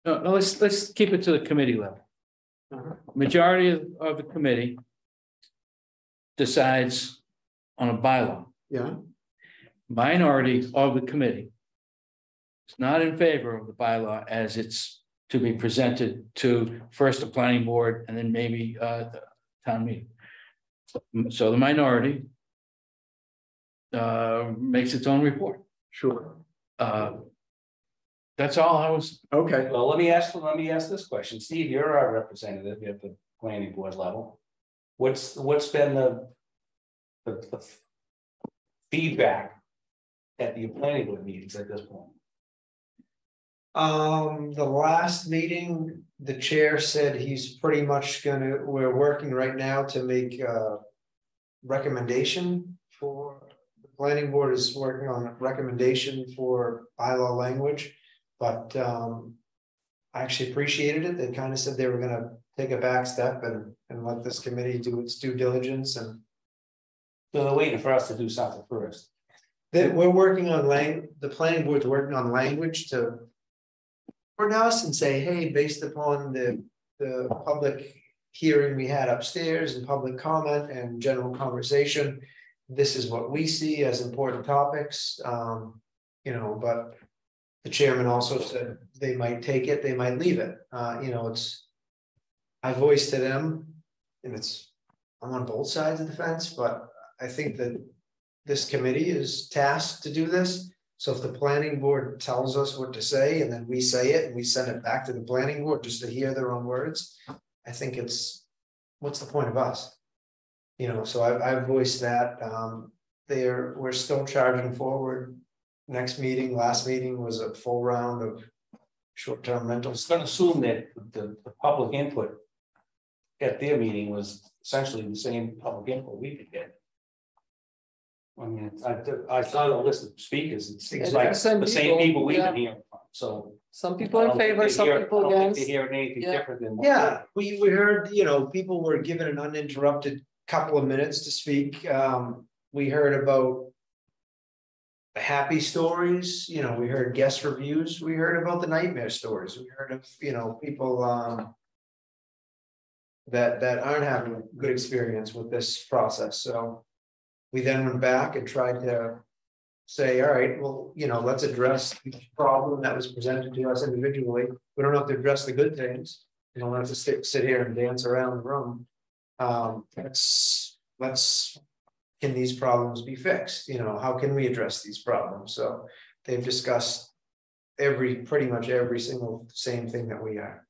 No, let's keep it to the committee level. Majority of the committee decides on a bylaw. Yeah. Minority of the committee is not in favor of the bylaw as it's to be presented to first the planning board and then maybe the town meeting. So the minority makes its own report. Sure. That's all I was. Okay. Well, let me ask this question. Steve, you're our representative at the planning board level. What's been the feedback at the planning board meetings at this point? The last meeting, the chair said he's pretty much we're working right now to make a recommendation for, the planning board is working on a recommendation for bylaw language. But I actually appreciated it. They kind of said they were gonna take a back step and let this committee do its due diligence, and So they're waiting for us to do something first. that we're working on the planning board's working on language to for us and say, hey, based upon the public hearing we had upstairs and public comment and general conversation, this is what we see as important topics. You know, but the chairman also said they might take it, they might leave it. You know, I voiced to them, and I'm on both sides of the fence, but I think that this committee is tasked to do this. So if the planning board tells us what to say and then we say it and we send it back to the planning board just to hear their own words, I think what's the point of us? You know, so I've voiced that. We're still charging forward. Last meeting was a full round of short-term I was rentals. going to assume that the public input at their meeting was essentially the same public input we could get. I mean, I saw the list of speakers. It's like the same people we've been hearing from. So Some people in favor, some people against. They hear anything different than. Yeah, we heard, you know, people were given an uninterrupted couple of minutes to speak. We heard about the happy stories, you know, we heard guest reviews, we heard about the nightmare stories, we heard of, you know, people that aren't having a good experience with this process. So we then went back and tried to say, all right, well, you know, let's address the problem that was presented to us individually. We don't have to address the good things. You don't have to sit here and dance around the room. Can these problems be fixed? You know, how can we address these problems? So they've discussed pretty much every single same thing that we are.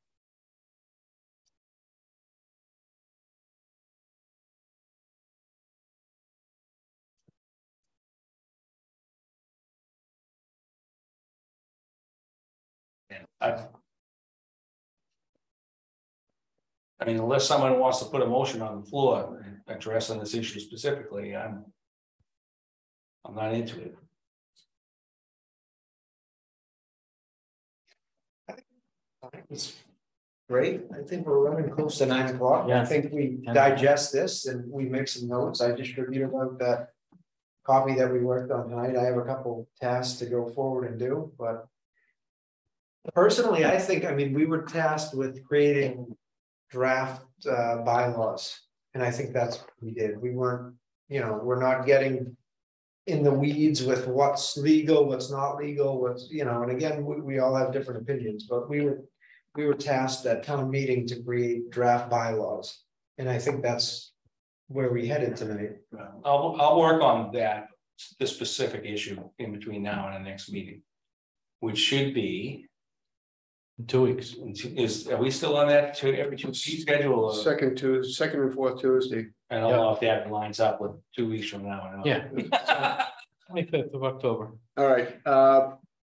I mean, unless someone wants to put a motion on the floor addressing this issue specifically, I'm not into it. It's great. I think we're running close to 9 o'clock. Yeah. I think we digest this and we make some notes. I distributed out that copy that we worked on tonight. I have a couple tasks to go forward and do, but personally, I think, I mean, we were tasked with creating draft bylaws. And I think that's what we did. We weren't, you know, we're not getting in the weeds with what's legal, what's not legal, what's, you know, and again, we all have different opinions, but we were tasked at town meeting to create draft bylaws. And I think that's where we headed tonight. I'll work on that, the specific issue in between now and the next meeting, which should be In 2 weeks. are we still on that every 2 week schedule? Second and fourth Tuesday. I don't know if that lines up with 2 weeks from now or not. Yeah. 25th of October. All right,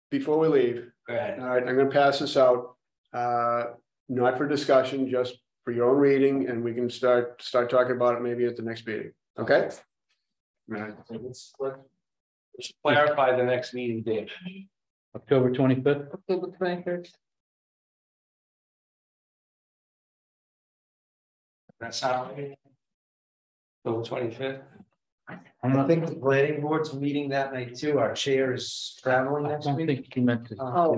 before we leave, Go ahead. all right, I'm gonna pass this out. Not for discussion, just for your own reading, and we can start talking about it maybe at the next meeting, okay? All right. Let's clarify the next meeting date. October 25th. October 23rd. That sound right? October 25th. I think the planning board's meeting that night too. Our chair is traveling I next don't week. think you meant to.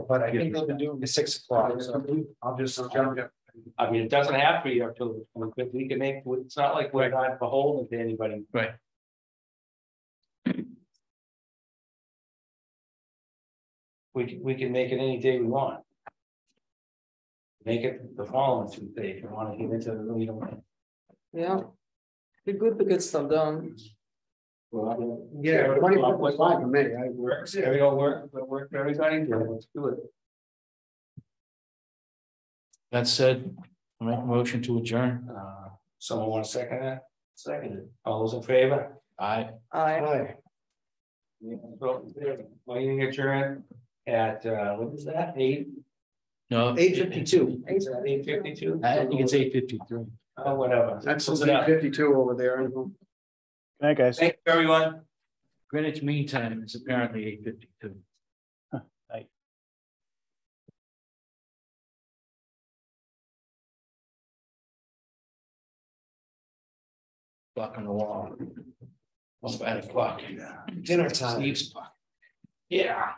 But I think they've been doing it 6 o'clock, so I'll just jump. I mean, it doesn't have to be October 25th. We can make, it's not like we're not beholden to anybody. Right. We can make it any day we want. Make it the following Tuesday if you want to get into the meeting. Yeah. Be good to get stuff done. Yeah, 25th was fine for me. Works, everyone work for everybody, yeah, let's do it. That said, I make a motion to adjourn. Someone want to second that? Second. All those in favor? Aye. I. Meeting adjourned at, what is that, 8? No. 8:52. 8:52? I think it's 8:53. Oh, whatever. That's Close it up. 52 over there. Good night, guys. Thank you, everyone. Greenwich Mean Time is apparently 8:52. Night. Clock on the wall. Almost 8 o'clock. Dinner time. Steve's clock. Yeah.